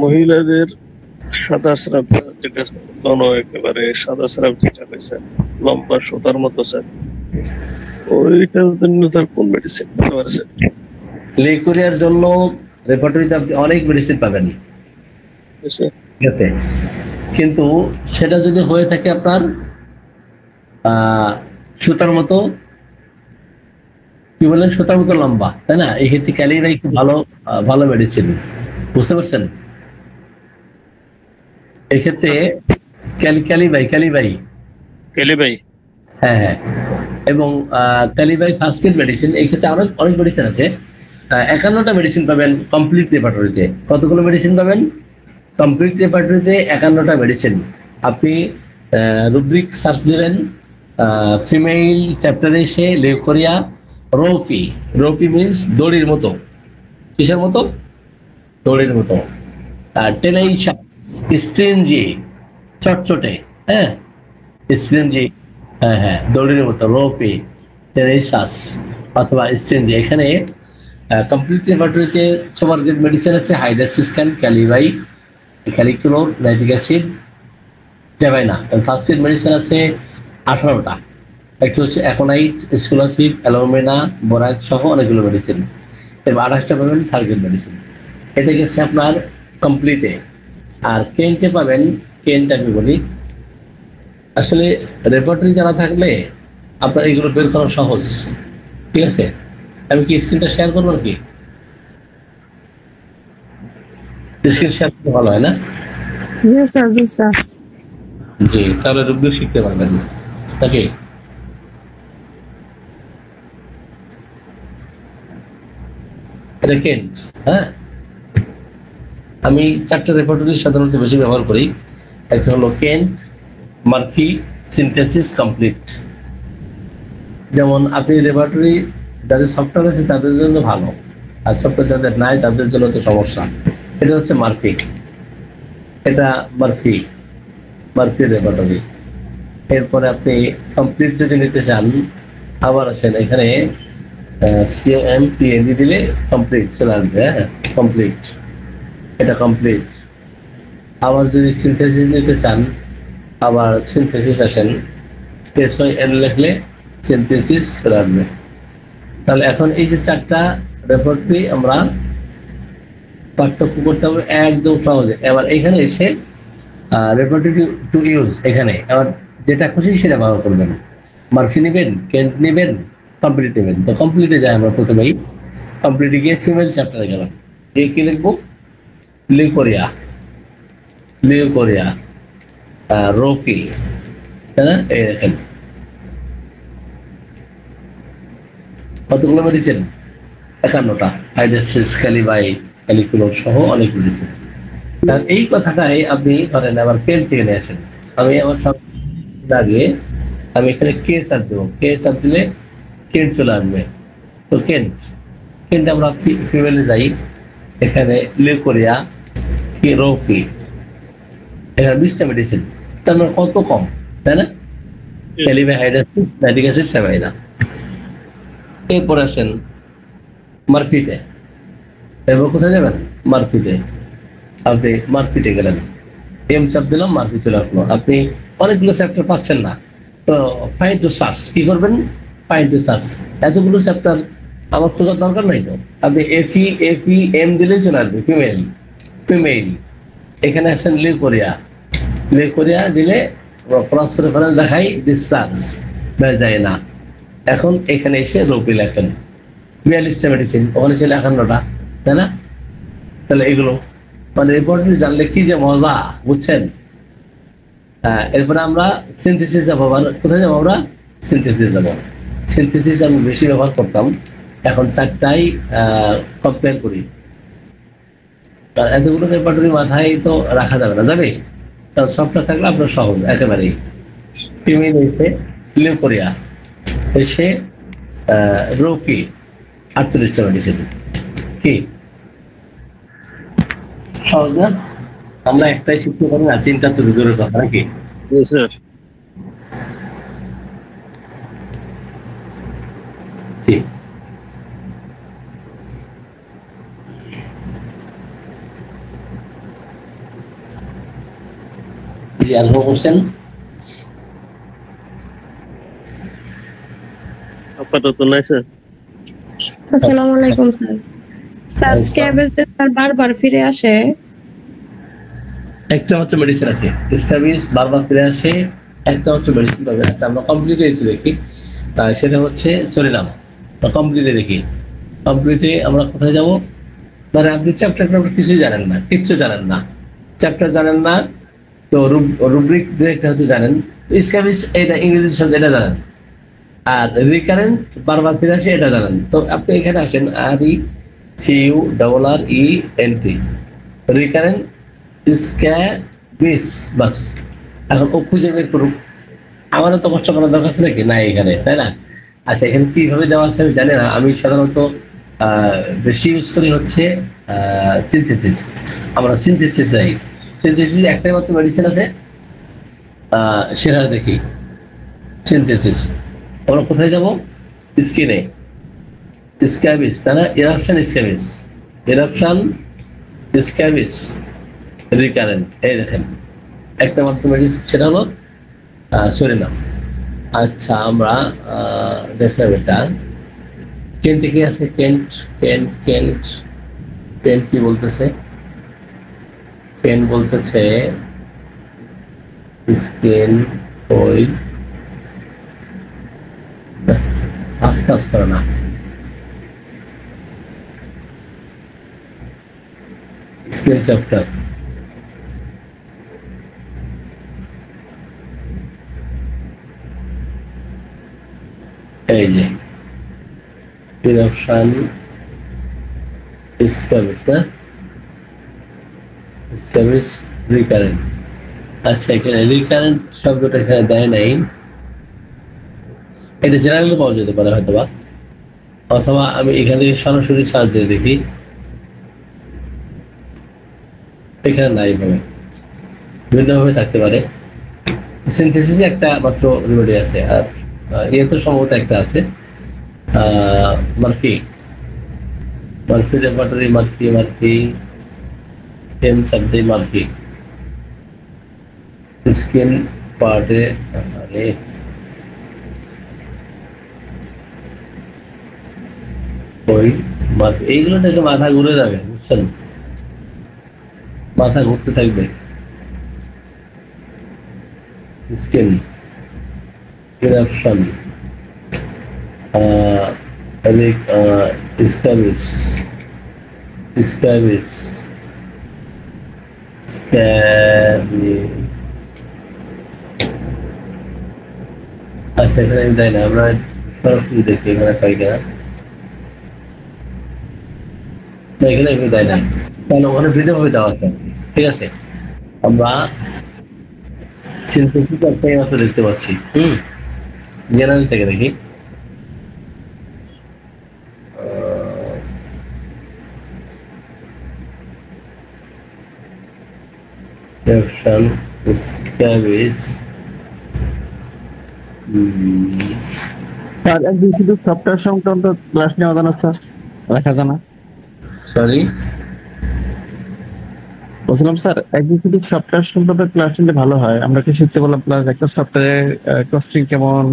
মহিলাদের সাদা স্রাব, যেটা ঘন একেবারে সাদা স্রাব যেটা হয়েছে লম্বা সুতার মতো, স্যার ওইটার জন্য স্যার কোন মেডিসিন হতে পারে স্যার? লিকুরিয়ার জন্য রেপার্টরিতে আপনি অনেক মেডিসিন পাবেন, ঠিক আছে? কিন্তু সেটা যদি হয়ে থাকে আপনার সুতার মতো, কি বলেন, সুতার মতো লম্বা, তাই না? এই ক্ষেত্রে ক্যালিবাই খুব ভালো ভালো মেডিসিন, বুঝতে পারছেন? এক্ষেত্রে ক্যালিবাই হ্যাঁ হ্যাঁ, এবং ক্যালিবাই ফার্স্ট এড মেডিসিন। এই ক্ষেত্রে আরো অনেক মেডিসিন আছে। 51টা মেডিসিন পাবেন কমপ্লিট রেপার্টরিতে। কতগুলো মেডিসিন পাবেন কমপ্লিট রেপার্টরিতে? 51টা মেডিসিন। আপনি রুব্রিক সার্চ দিবেন, ফিমেল চ্যাপ্টারে এসে লিউকোরিয়া রোপি মিন্স দড়ির মতো। কিসের মতো? দড়ির মতো। টেনাইশাস, স্ট্রিনজি, চটচটে, হ্যাঁ স্ট্রিনজি, হ্যাঁ হ্যাঁ দড়ির মতো, রোপি, টেনাইশাস অথবা স্ট্রিনজি। এখানে কমপ্লিট রেপার্টরিতে সুপার গ্রেড মেডিসিন আছে, হাইড্রাসিসকান, ক্যালিবাই, ক্যালিকুলোর, নাইট্রিক অ্যাসিড, জাভাইনা। ফার্স্ট এড মেডিসিন আছে 18টা। একটা হচ্ছে অ্যাকোনাইট, স্কোলাসিপ, অ্যালোমেনা, বোরাক সহ অনেকগুলো মেডিসিন। এবার 28টা পাবেন থার্ড গ্রেড মেডিসিন। এটা গেছে আপনার কমপ্লিটে। আর কেন্টে পাবেন, কেন্ট আমি বলি, আসলে রেপার্টরি জানা থাকলে আপনার এগুলো বের করা সহজ, ঠিক আছে? আমি কি স্ক্রিনটা শেয়ার করবো নাকি? স্ক্রিন শেয়ার করতে ভালো হয় না? জি, তাহলে রুব্রি শিখতে পারবেন নাকি? এটা কেন্ট, হ্যাঁ। আমি 4টা রেপার্টরি সাধারণত বেশি ব্যবহার করি। একটা হলো কেন্ট, মার্ফি, সিনথেসিস, কমপ্লিট। যেমন আপনি রেপার্টরি যাদের সফটওয়্যার আছে তাদের জন্য ভালো, আর সফটওয়্যার যাদের নাই তাদের জন্য তো সমস্যা। এটা হচ্ছে মার্ফি, এটা মার্ফি রেপার্টরি। এরপরে আপনি কমপ্লিট যদি নিতে চান, আবার আসেন এখানে COMPLE দিলে কমপ্লিট চলে আসবে, হ্যাঁ কমপ্লিট, এটা কমপ্লিট। আবার যদি সিনথেসিস নিতে চান, আবার সিনথেসিস আসেন, SYN লিখলে সিনথেসিস চলে আসবে। তাহলে এখন এই যে 4টা রেপার্টরি আমরা পার্থক্য করতে হবে একদম সহজে। এবার এখানে এসে রেপার্টরি টু ইউজ, এখানে এবার যেটা খুশি সেটা ব্যবহার করবেন। মার্ফি নেবেন, কেন্ট নেবেন, কমপ্লিট নেবেন। তো কমপ্লিটে যাই আমরা প্রথমেই। কমপ্লিটে গিয়ে ফিমেল চ্যাপ্টারে গেলাম, গিয়ে কি লিখবো? লিউকোরিয়া, লিউকোরিয়া, রোপি, তাই না? এই দেখেন কতগুলো মেডিসিন, 51টা, হাইড্রোসিস, ক্যালিবাই, ক্যালিকুলো সহ অনেক মেডিসিন। এই কথাটাই আপনি ধরেন আবার কেন্ট থেকে নিয়ে আসেন। আমি আমার সব আগে আমি এখানে কে সার দেবো, কে সার দিলে কেন্ট চলে আসবে। তো কেন্ট কেন্ট আমরা ফিমেলে যাই, এখানে লিউকোরিয়া, রোফি, এখানে 20টা মেডিসিন, তার মানে কত কম, তাই না? Kali bi, hydrastis, nitric acid, sabina. এরপর আসেন মারফিতে। এরপর কোথায় যাবেন? মারফিতে। আপনি মারফিতে গেলেন, এম চাপ দিলাম, মারফি চলে আসলো। আপনি অনেকগুলো চ্যাপ্টার পাচ্ছেন না, তো ফাইন্ড টু সার্চ কি করবেন? Find to search. এতগুলো চ্যাপ্টার আমার খোঁজার দরকার নাই তো, আপনি এফি এম দিলেই চলে আসবে। ফিমেল, ফিমেল, এখানে আসেন লিউকোরিয়া, লিউকোরিয়া দিলে ক্রস রেফারেন্স দেখাই, ডিসচার্জ হয়ে যায় না। এখন এখানে এসে রোপি লেখেন, 42টা মেডিসিন, ওখানে ছিল 51টা, তাই না? তাহলে এগুলো মানে ইম্পর্টেন্ট জানলে কি যে মজা, বুঝছেন? এরপরে আমরা সিনথেসিস যাবো। কোথায় যাবো আমরা? সিনথেসিস যাবো। সিনথেসিস আমি বেশি ব্যবহার করতাম, এখন 4টাই কম্পেয়ার করি। এতগুলো রেপার্টরি মাথায় তো রাখা যাবে না, যাবে? কারণ সবটা থাকলে আপনার সহজ একেবারেই। ফিমেল এসে লিউকোরিয়া, এসে রোপি, 48টা মেডিসিন। কি সহজ না? আমরা একটাই শিখতে পারি না, 3টা তো দূরের কথা, নাকি? জি। জি, আলহা হোসেন। আপাতত নাই স্যার। আসসালামু আলাইকুম স্যার। স্যার স্ক্যাবেজ স্যার বারবার ফিরে আসে। একটা হচ্ছে মেডিসিন আছে, স্ক্যাবিস বারবার ফিরে আসে, একটা হচ্ছে মেডিসিন পাবে। আচ্ছা, আমরা কমপ্লিটে একটু দেখি, সেটা হচ্ছে সরিনাম। কমপ্লিটে দেখি, কমপ্লিটে আমরা কোথায় যাব? ধরে আপনি চ্যাপ্টার কিছুই জানেন না, কিচ্ছু জানেন না, চ্যাপ্টার জানেন না, তো রুব্রিক একটা হচ্ছে জানেন, স্ক্যাবিস এটা ইংরেজি শব্দ, এটা জানেন, আর রিকারেন্ট বারবার ফিরে আসে এটা জানেন। তো আপনি এখানে আসেন, RECURRENT, রিকারেন্ট স্ক্যাবিস, বাস। এখন ও খুঁজে বের করুক, আমারও তো কষ্ট করার দরকার আছে নাকি? নাই এখানে, তাই না? আচ্ছা, এখানে কিভাবে দেওয়া আছে আমি জানি না। আমি সাধারণত বেশি ইউজ করি হচ্ছে সিনথেসিস। আমরা সিনথেসিস যাই, সিনথেসিস একটাই মাত্র মেডিসিন আছে, সেটা দেখি। সিনথেসিস আমরা কোথায় যাব? স্কিনে, স্ক্যাবিস, তাই না? এরাপশন স্ক্যাবিস, এরাপশন স্ক্যাবিস, রিকারেন্ট। এই দেখেন একটা মাত্র মেডিসিন, সেটা হলো সরিনাম। আচ্ছা, আমরা দেখলাম এটা। কেন্টে কি আছে? কেন্ট কেন্ট কেন্ট কেন্ট কি বলতেছে? কেন্ট বলতেছে স্কিন অয়েল, কাজ করে না। স্কিন চ্যাপ্টার, এই যে ইরাপশন স্ক্যাবিস, না? Scabies recurrent. আচ্ছা, এখানে রিকারেন্ট শব্দটা এখানে দেয় নাই, এটা জেনারেল পাওয়া যেতে পারে হয়তো বা, অথবা আমি এখান থেকে সরাসরি সার্চ দিয়ে দেখি, এখানে নাই ভাবে, ভিন্নভাবে থাকতে পারে। সিনথেসিস একটা মাত্র রেমেডি আছে, আর ইয়ে তো সম্ভবত একটা আছে, Murphy, Murphy repertory, Murphy M শব্দে মারফি, স্কিন পার্টে, আরে ওই মারফি, এইগুলো থেকে মাথা ঘুরে যাবে, বুঝছেন? মাথা ঘুরতে থাকবে। স্কিন ইরাপশন, স্ক্যাবিস, স্ক্যাবিস, আচ্ছা, এখানে দেয় না, আমরা সরাসরি দেখি এখানে পাই কিনা। না, এখানে এগুলো দেয় না, কারণ ওখানে ভিডিও ভাবে দেওয়া আছে। ঠিক আছে, আমরা সিনথেটিক একটাই মাত্র দেখতে পাচ্ছি। জেনারেল থেকে দেখি। ক্যাপশন স্ক্যাবেজ স্যার একদিন শুধু সফটওয়্যার সংক্রান্ত ক্লাস নেওয়া জানা স্যার, রাখা জানা। সরি, বলছিলাম স্যার একদিন শুধু সফটওয়্যার সংক্রান্ত ক্লাস নিলে ভালো হয়, আমরা কি শিখতে পারলাম প্লাস একটা সফটওয়্যারের কস্টিং কেমন,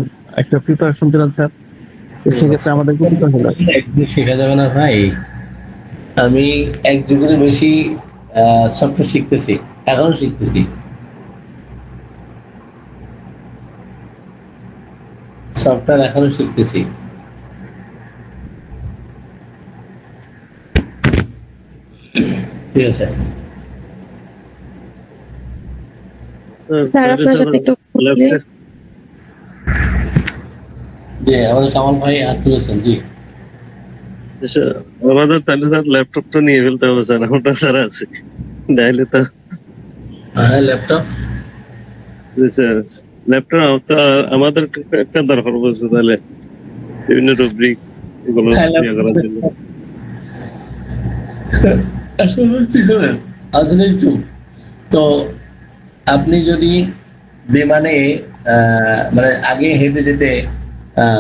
একটা প্রিপারেশন দিলাম স্যার, সেক্ষেত্রে আমাদের কি প্রিপারেশন লাগে? একদিন শেখা যাবে না ভাই। আমি এক যুগের বেশি সফটওয়্যার শিখতেছি, এখনো শিখতেছি। সফটওয়্যার এখনো শিখতেছি। ঠিক আছে, স্যার আপনার সাথে একটু জি আমাদের কামাল ভাই হাত তুলেছেন। জি আমাদের তাহলে স্যার ল্যাপটপটা নিয়ে ফেলতে হবে স্যার, ওটা স্যার আছে নাইলে তো। হ্যাঁ, ল্যাপটপ স্যার ল্যাপটপ আমাদের একটা দরকার পড়ছে, তাহলে বিভিন্ন রুব্রিক এগুলো ইয়ে করার জন্য। আধুনিক যুগ তো, আপনি যদি বিমানে মানে আগে হেঁটে যেতে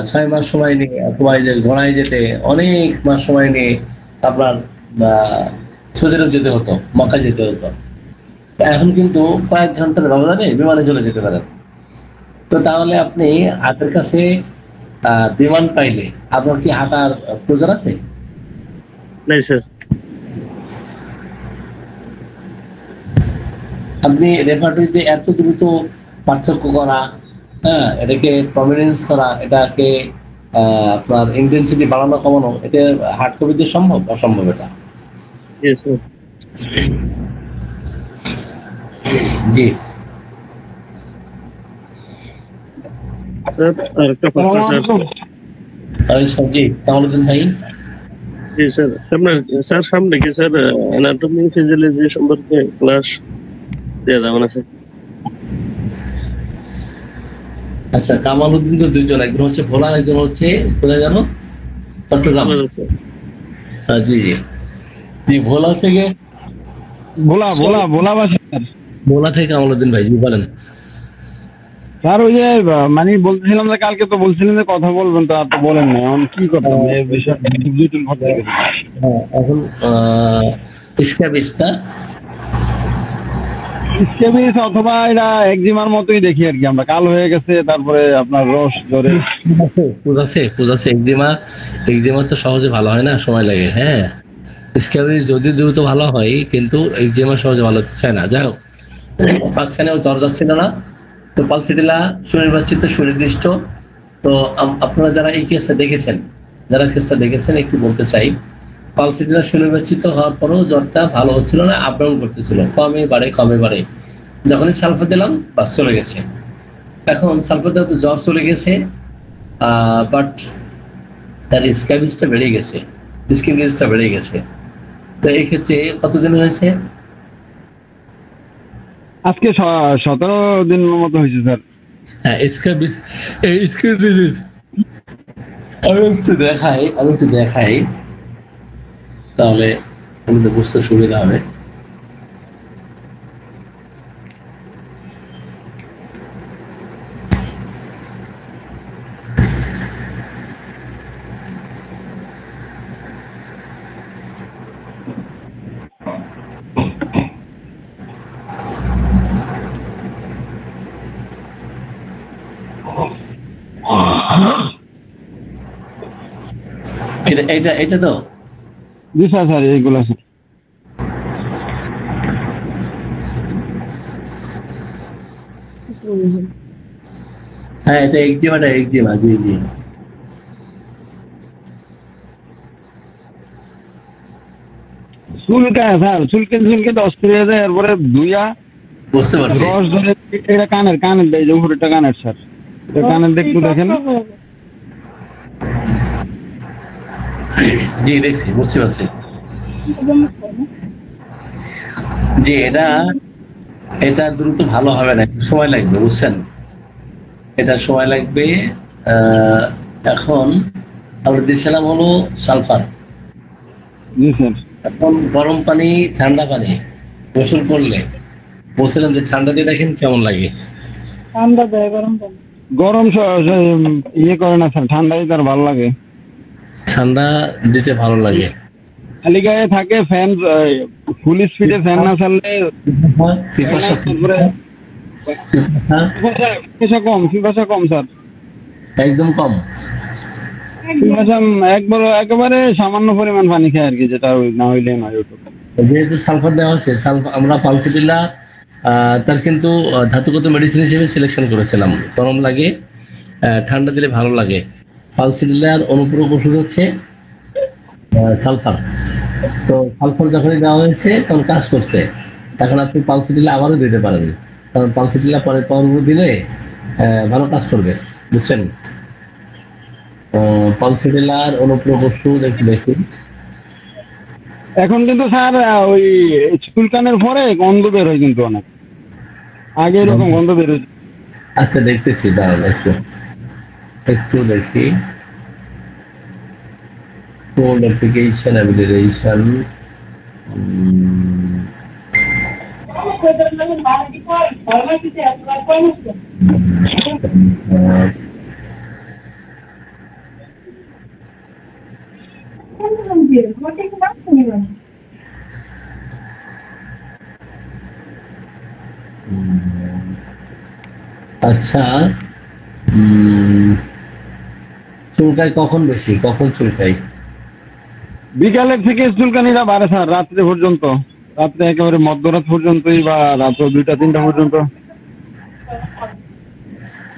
6 মাস সময় নিয়ে, অথবা এই যে ঘোড়ায় যেতে অনেক মাস সময় নিয়ে আপনার সৌদি আরব যেতে হতো, মক্কা যেতে হতো। এখন কিন্তু কয়েক ঘন্টার ব্যবধানে বিমানে চলে যেতে পারেন। তো তাহলে আপনি হাতের কাছে বিমান পাইলে আপনার কি হাঁটার প্রয়োজন আছে? নাই স্যার। আপনি রেপার্টরিতে এত দ্রুত পার্থক্য করা, এটাকে প্রমিনেন্স করা, এটাকে আপনার ইন্টেন্সিটি বাড়ানো কমানো, এটা হার্ড কপিতে সম্ভব? অসম্ভব এটা। জি আরেকটা প্রশ্ন স্যার। জি কামালউদ্দিন ভাই। জি স্যার, আপনার স্যার সামনে কি স্যার অ্যানাটমি ফিজিওলজি সম্পর্কে ক্লাস দেওয়া যাবে না স্যার? আচ্ছা, কামালউদ্দিন তো দুইজন, একজন হচ্ছে ভোলা, একজন হচ্ছে কোথায় জানো, চট্টগ্রাম। জি জি জি, ভোলা থেকে, ভোলা থেকে কামালউদ্দিন ভাই। জি বলেন স্যার। ওই যে মানে বলছিলাম যে কালকে তো বলছিলেন যে কথা বলবেন, তো আর তো বলেন না, এখন কি করবেন এই বিষয়ে? এখন স্ক্যাবিস্তা স্ক্যাবিস অথবা এটা একজিমার মতোই দেখি আর কি আমরা, কাল হয়ে গেছে, তারপরে আপনার রস ধরে পুজাছে। একজিমা তো সহজে ভালো হয় না, সময় লাগে। হ্যাঁ, স্ক্যাবিস যদি দ্রুত ভালো হয়, কিন্তু একজিমা সহজে ভালো হতে চায় না। যাই হোক, মাঝখানেও জ্বর যাচ্ছিল না, তো পালসিটিলা সুনির্বাচিত সুনির্দিষ্ট। তো আপনারা যারা এই কেসটা দেখেছেন, একটু বলতে চাই, পালসিটিলা সুনির্বাচিত হওয়ার পরেও জ্বরটা ভালো হচ্ছিল না, আপ ডাউন করতেছিল, কমে বাড়ে। যখনই সালফার দিলাম বাস চলে গেছে। এখন সালফার দেওয়া তো জ্বর চলে গেছে, বাট তার স্ক্যাবিসটা বেড়ে গেছে, স্কিন ডিজিজটা বেড়ে গেছে। তো এই ক্ষেত্রে কতদিন হয়েছে? আজকে 17 দিন মতো হয়েছে স্যার। হ্যাঁ, স্ক্যাবিস, এই স্কিন ডিজিজ আমি একটু দেখাই, তাহলে আমাদের বুঝতে সুবিধা হবে। এটা তো জি স্যার, এইগুলো স্যার। হ্যাঁ, এটা একজিমা। জি জি, চুলকায় স্যার, চুলকে অস্থির হয়ে যায়, এরপরে ধুইয়া বুঝতে পারছি। রস ধরে, এটা কানের দেয় যে উপরেটা কানের স্যার, এটা কানের দিয়ে একটু দেখেন। জি দেখছি, বুঝতে পারছি। জি এটা দ্রুত ভালো হবে না, একটু সময় লাগবে, বুঝছেন? এটা সময় লাগবে। আহ, এখন আমরা দিচ্ছিলাম হলো সালফার। জি স্যার। এখন গরম পানি, ঠান্ডা পানি গোসল করলে বলছিলাম যে ঠান্ডা দিয়ে দেখেন কেমন লাগে। গরম ইয়ে করে না স্যার, ঠান্ডাই তার ভালো লাগে। ঠান্ডা দিতে ভালো লাগে। খালি গায়ে থাকে ফ্যান, ফুল স্পিডে ফ্যান না চাললে পিপাসা তারপরে পিপাসা কম স্যার, একদম কম। পিপাসা একেবারে সামান্য পরিমাণ পানি খায় আর কি, যেটা না হইলে নয়। যেহেতু সালফার দেওয়া হচ্ছে, আমরা পালসিটিলা তার কিন্তু ধাতুগত মেডিসিন হিসেবে সিলেকশন করেছিলাম। গরম লাগে, ঠান্ডা দিলে ভালো লাগে। পালসিটিলার অনুপূরক ওষুধ হচ্ছে সালফার। তো সালফার যখনই দেওয়া হয়েছে তখন কাজ করছে, এখন আপনি পালসিটিলা আবারও দিতে পারেন, কারণ পালসিটিলা পরে দিলে ভালো কাজ করবে, বুঝছেন? পালসিটিলার অনুপূরক ওষুধ একটু দেখুন। এখন কিন্তু স্যার ওই চুলকানের পরে গন্ধ বের হয় কিন্তু অনেক, আগে এরকম গন্ধ বের হয়েছে। আচ্ছা দেখতেছি, দাঁড়ান একটু দেখি। কোড অ্যাপ্লিকেশন অ্যাপ্লিকেশন আচ্ছা, চুলকায় কখন বেশি, কখন চুলকায়? বিকালের থেকে চুলকানিটা বাড়ে স্যার, রাত্রে পর্যন্ত, রাত্রে একেবারে মধ্যরাত পর্যন্তই, বা রাত্র 2টা-3টা পর্যন্ত।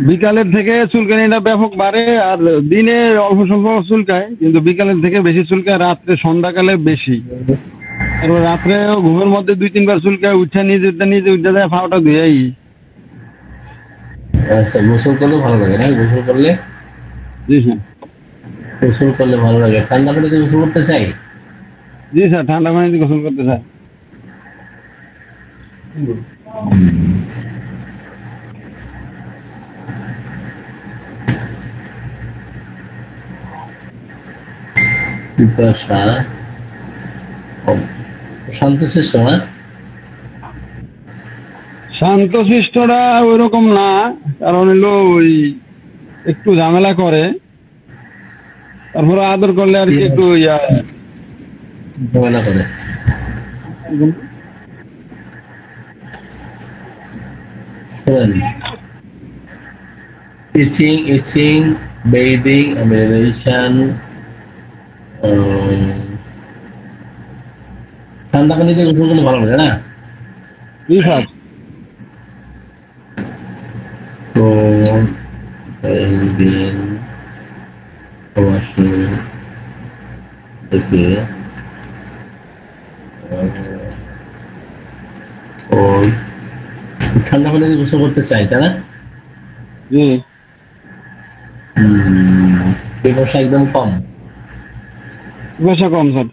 বিকালের থেকে চুলকানিটা ব্যাপক বাড়ে, আর দিনে অল্প স্বল্প চুলকায়, কিন্তু বিকালের থেকে বেশি চুলকায় রাত্রে, সন্ধ্যাকালে বেশি। তারপর রাত্রে ঘুমের মধ্যে 2-3 বার চুলকায়, উঠে নিজে উঠে যায়, ফাওটা ধুয়েই। আচ্ছা, গোসল করলে ভালো লাগে না? গোসল করলে জি স্যার। গোসল করলে ভালো লাগে। ঠান্ডা পানিতে গোসল করতে চাই? জি স্যার, ঠান্ডা পানিতে গোসল করতে চাই। পিপাসা শান্তশিষ্ট না? শান্তশিষ্টরা ওইরকম না, কারণ হলো ওই একটু ঝামেলা করে, তারপরে আদর করলে আর কি একটু ঝামেলা করে। ইচিং, বেইদিং, মেডিটেশন, ঠান্ডা পানিতে গোসল করলে ভালো লাগে না? জি স্যার। তো বেইদিং ওয়াশিং থেকে ঠান্ডা পানিতে গোসল করতে চাই, তাই না? জি। পিপাসা একদম কম। পিপাসা কম স্যার।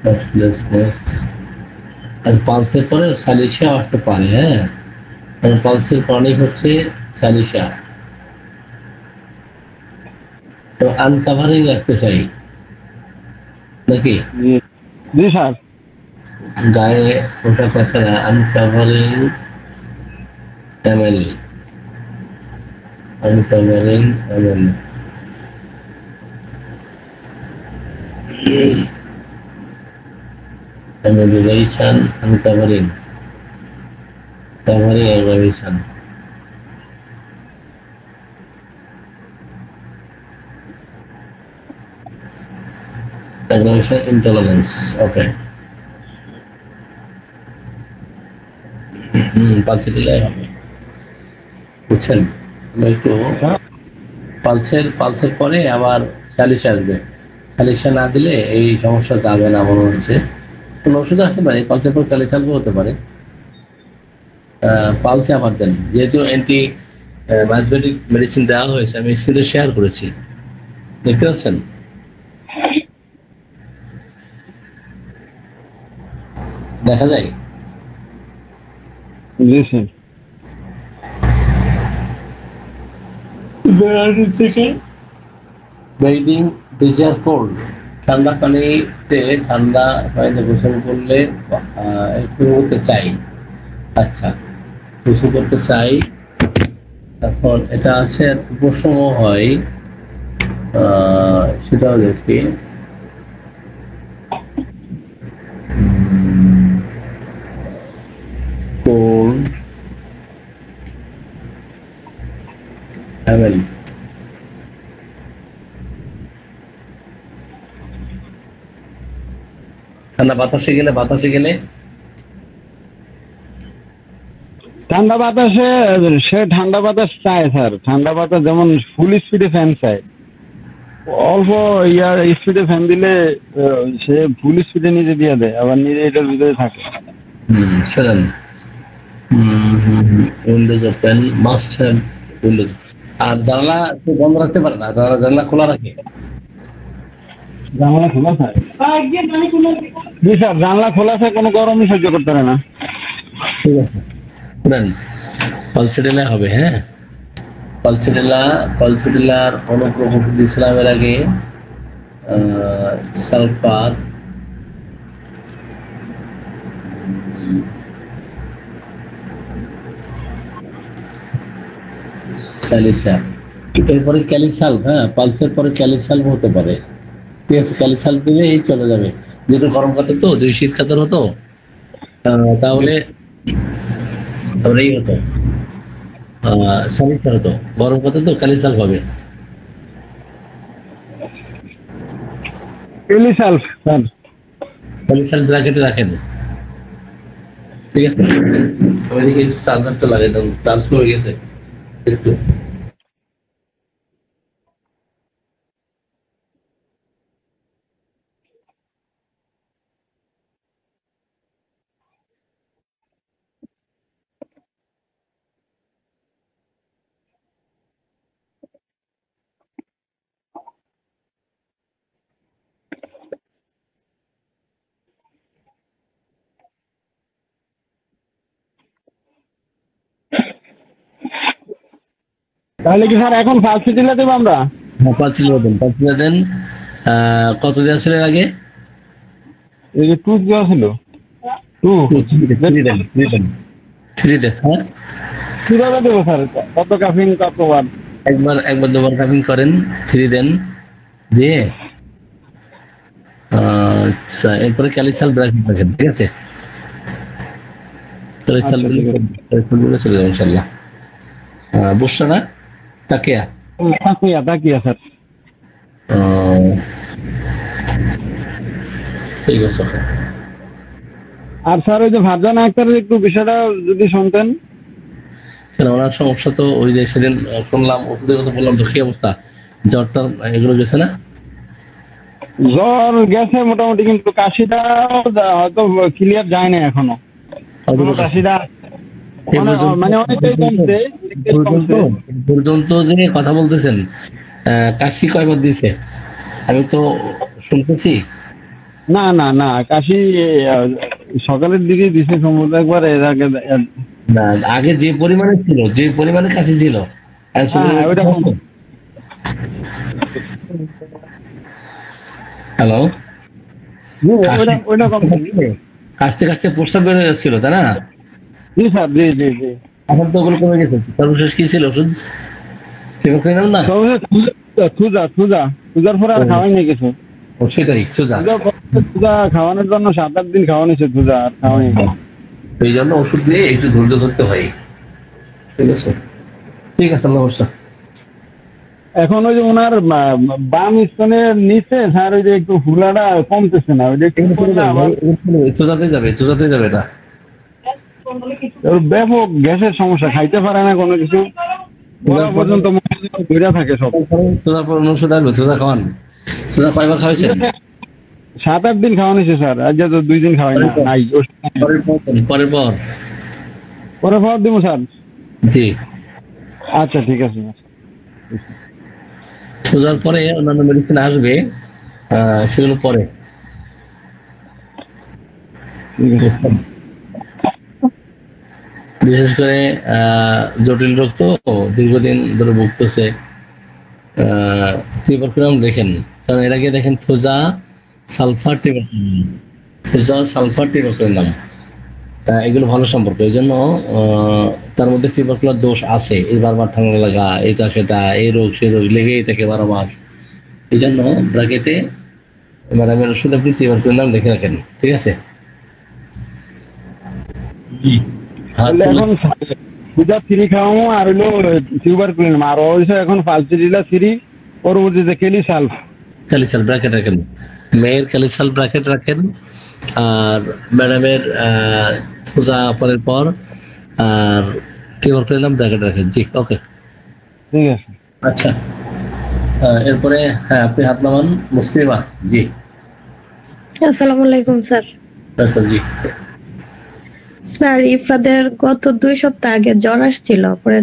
Restlessness, আর পালসের পরে সালিশা আসতে পারে। হ্যাঁ, কারণ পালসের টনিক হচ্ছে সালিশা। তো আনকাভারিং রাখতে চাই নাকি? জি স্যার। গায়ে ওটা তাছাড়া আনকাভারিং এমএল, aggravation, uncovering, covering aggravation. Aggravation intolerance. Okay. পালসে দিলে হবে, বুঝছেন? একটু পালসের পরে আবার সালিশা আসবে। সালিশা না দিলে এই সমস্যা যাবে না মনে হচ্ছে। কোনো ওষুধ আসতে পারে, পালসের পর ক্যালিসালও হতে পারে। পালসে আবার দেন, যেহেতু অ্যান্টি মাইজমেটিক মেডিসিন দেওয়া হয়েছে, আমি স্ক্রিনে শেয়ার করেছি, দেখতে পাচ্ছেন? দেখা যায়? জি স্যার। থেকে বেদিং ডিজার কোল্ড, ঠান্ডা পানিতে, ঠান্ডা পানিতে গোসল করলে করতে চাই। আচ্ছা, গোসল করতে চাই, তারপর এটা আছে উপশম হয়, সেটাও দেখি। কোল্ড হ্যাভেন, ঠান্ডা বাতাসে গেলে ঠান্ডা বাতাসে সে ঠান্ডা বাতাস চায় স্যার। ঠান্ডা বাতাস যেমন ফুল স্পিডে ফ্যান চায়, অল্প স্পিডে ফ্যান দিলে সে ফুল স্পিডে নিজে দিয়ে দেয়, আবার নিজে এটার ভিতরে থাকে। শোনেন, windows open, must have windows. আর জানলা বন্ধ রাখতে পারে না, জানলা খোলা রাখে। জানলা খোলা থাকে? জি স্যার, জানলা খোলা থাকে, কোনো গরমই সহ্য করতে পারে না। ঠিক আছে, শুনেন, পালসিডেলা হবে। হ্যাঁ, পালসিডেলার অনুপ্রভ ওষুধ ইসলামের আগে সালফার, স্যালিসা, এরপরে ক্যালিসাল। হ্যাঁ, পালসের পরে ক্যালিসাল হতে পারে। ঠিক আছে, ক্যালিসাল দিলে এই চলে যাবে। যেহেতু গরম কাতে তো, যদি শীত কাতের হতো তাহলে এই হতো, স্যালিসা হতো। গরম কাতে তো ক্যালিসাল হবে। ক্যালিসাল স্যার, ক্যালিসাল ব্র্যাকেটে রাখেন। ঠিক আছে, ওইদিকে একটু চার্জারটা লাগিয়ে দেন, চার্জ করে গেছে একটু। তাহলে কি স্যার এখন ফালসিডিলা দেবো আমরা? হ্যাঁ, পালসিডেলা দেন। কত দেওয়া ছিল এর আগে? এই যে 2 দেওয়া ছিল, 2 থ্রি দেন। হ্যাঁ, কিভাবে দেবো স্যার? কত কাফিন কতবার? একবার দুবার কাপিং করেন, থ্রি দেন, দিয়ে আচ্ছা, এরপরে ক্যালিসাল ব্র্যাকেট রাখেন। ঠিক আছে, ক্যালিসাল দিলে চলে যাবে ইনশাল্লাহ। বুঝছো না? তাকিয়া তাকিয়া স্যার। ঠিক আছে। আর স্যার ওই যে ফারজানা আক্তারের একটু বিষয়টা যদি শুনতেন। ওনার সমস্যা তো ওই যে সেদিন শুনলাম, ওষুধের কথা বললাম, তো কি অবস্থা? জ্বরটা এগুলো গেছে না? জ্বর গেছে মোটামুটি, কিন্তু কাশিটা হয়তো ক্লিয়ার যায় না এখনো। কাশিটা মানে অনেকটাই কমছে। পর্যন্ত যে কথা বলতেছেন, কাশি কয়বার দিছে আমি তো শুনতেছি। না কাশি সকালের দিকে দিছে সম্ভবত একবার, এর আগে না, আগে যে পরিমাণে কাশি ছিল, হ্যালো, কাশতে কাশতে প্রস্তাব বের হয়ে যাচ্ছিল, তাই না? জি স্যার, জি। এখন তো ওগুলো কমে গেছে। সর্বশেষ কি ছিল ওষুধ? না, সুজার পরে আর খাওয়াই নেই কিছু। সেটাই, সুজা খাওয়ানোর জন্য 7-8 দিন খাওয়ানো হয়েছে, সুজা আর খাওয়াই নেই। এই জন্য ওষুধ দিয়ে একটু ধৈর্য ধরতে হয়। ঠিক আছে, আল্লাহ ভরসা। এখন ওই যে ওনার বাম স্তনের নিচে স্যার ওই যে একটু ফুলাটা কমতেছে না, ওই যে চোজাতে যাবে এটা। ব্যাপক গ্যাসের সমস্যা, খাইতে পারে না কোনো কিছু। বলা পর্যন্ত ঘুরে থাকে সব। সোজার পর অন্য ওষুধ আসবে, সোজা খাওয়ান। সোজা কয়বার খাওয়াইছেন? 7-8 দিন খাওয়ানো হয়েছে স্যার, আজ তো 2 দিন খাওয়াই না, নাই ওষুধ নাই। পরের পর পরে ফেরত দিব স্যার। জি, আচ্ছা ঠিক আছে স্যার। সোজার পরে অন্যান্য মেডিসিন আসবে, সেগুলো পরে। ঠিক আছে। বিশেষ করে জটিল রোগ তো দীর্ঘদিন ধরে ভুগতেছে, টিউবারকুলাম দেখেন, কারণ এর আগে দেখেন থোজা সালফার টিউবারকুলাম, এগুলো ভালো সম্পর্ক। এই জন্য তার মধ্যে টিউবারকুলার দোষ আছে, এই বারবার ঠান্ডা লাগা, এটা সেটা, এই রোগ সেই রোগ লেগেই থাকে বারবার। এই জন্য ব্র্যাকেটে ম্যাডামের ওষুধ আপনি টিউবারকুলাম লিখে রাখেন, ঠিক আছে? তাহলে এখন সুজা 3 খাওয়াবো, আর হইলো টিউবারকুলিন, আর হইছে এখন ফালসিডিলা 3, পরবর্তীতে ক্যালিসালফ। ক্যালিসাল ব্র্যাকেট রাখেন, মেয়ের ক্যালিসাল ব্র্যাকেট রাখেন, আর ম্যাডামের থোজা পরের পর, আর টিউবারকুলাম ব্র্যাকেট রাখেন। জি, ওকে, ঠিক আছে। আচ্ছা। এরপরে হ্যাঁ, আপনি হাত নামান। মুসলিমা, জি। আসসালামু আলাইকুম স্যার। স্যার জি। স্যার, ইফরাদের গত 2 সপ্তাহ আগে জ্বর আসছিল, পরে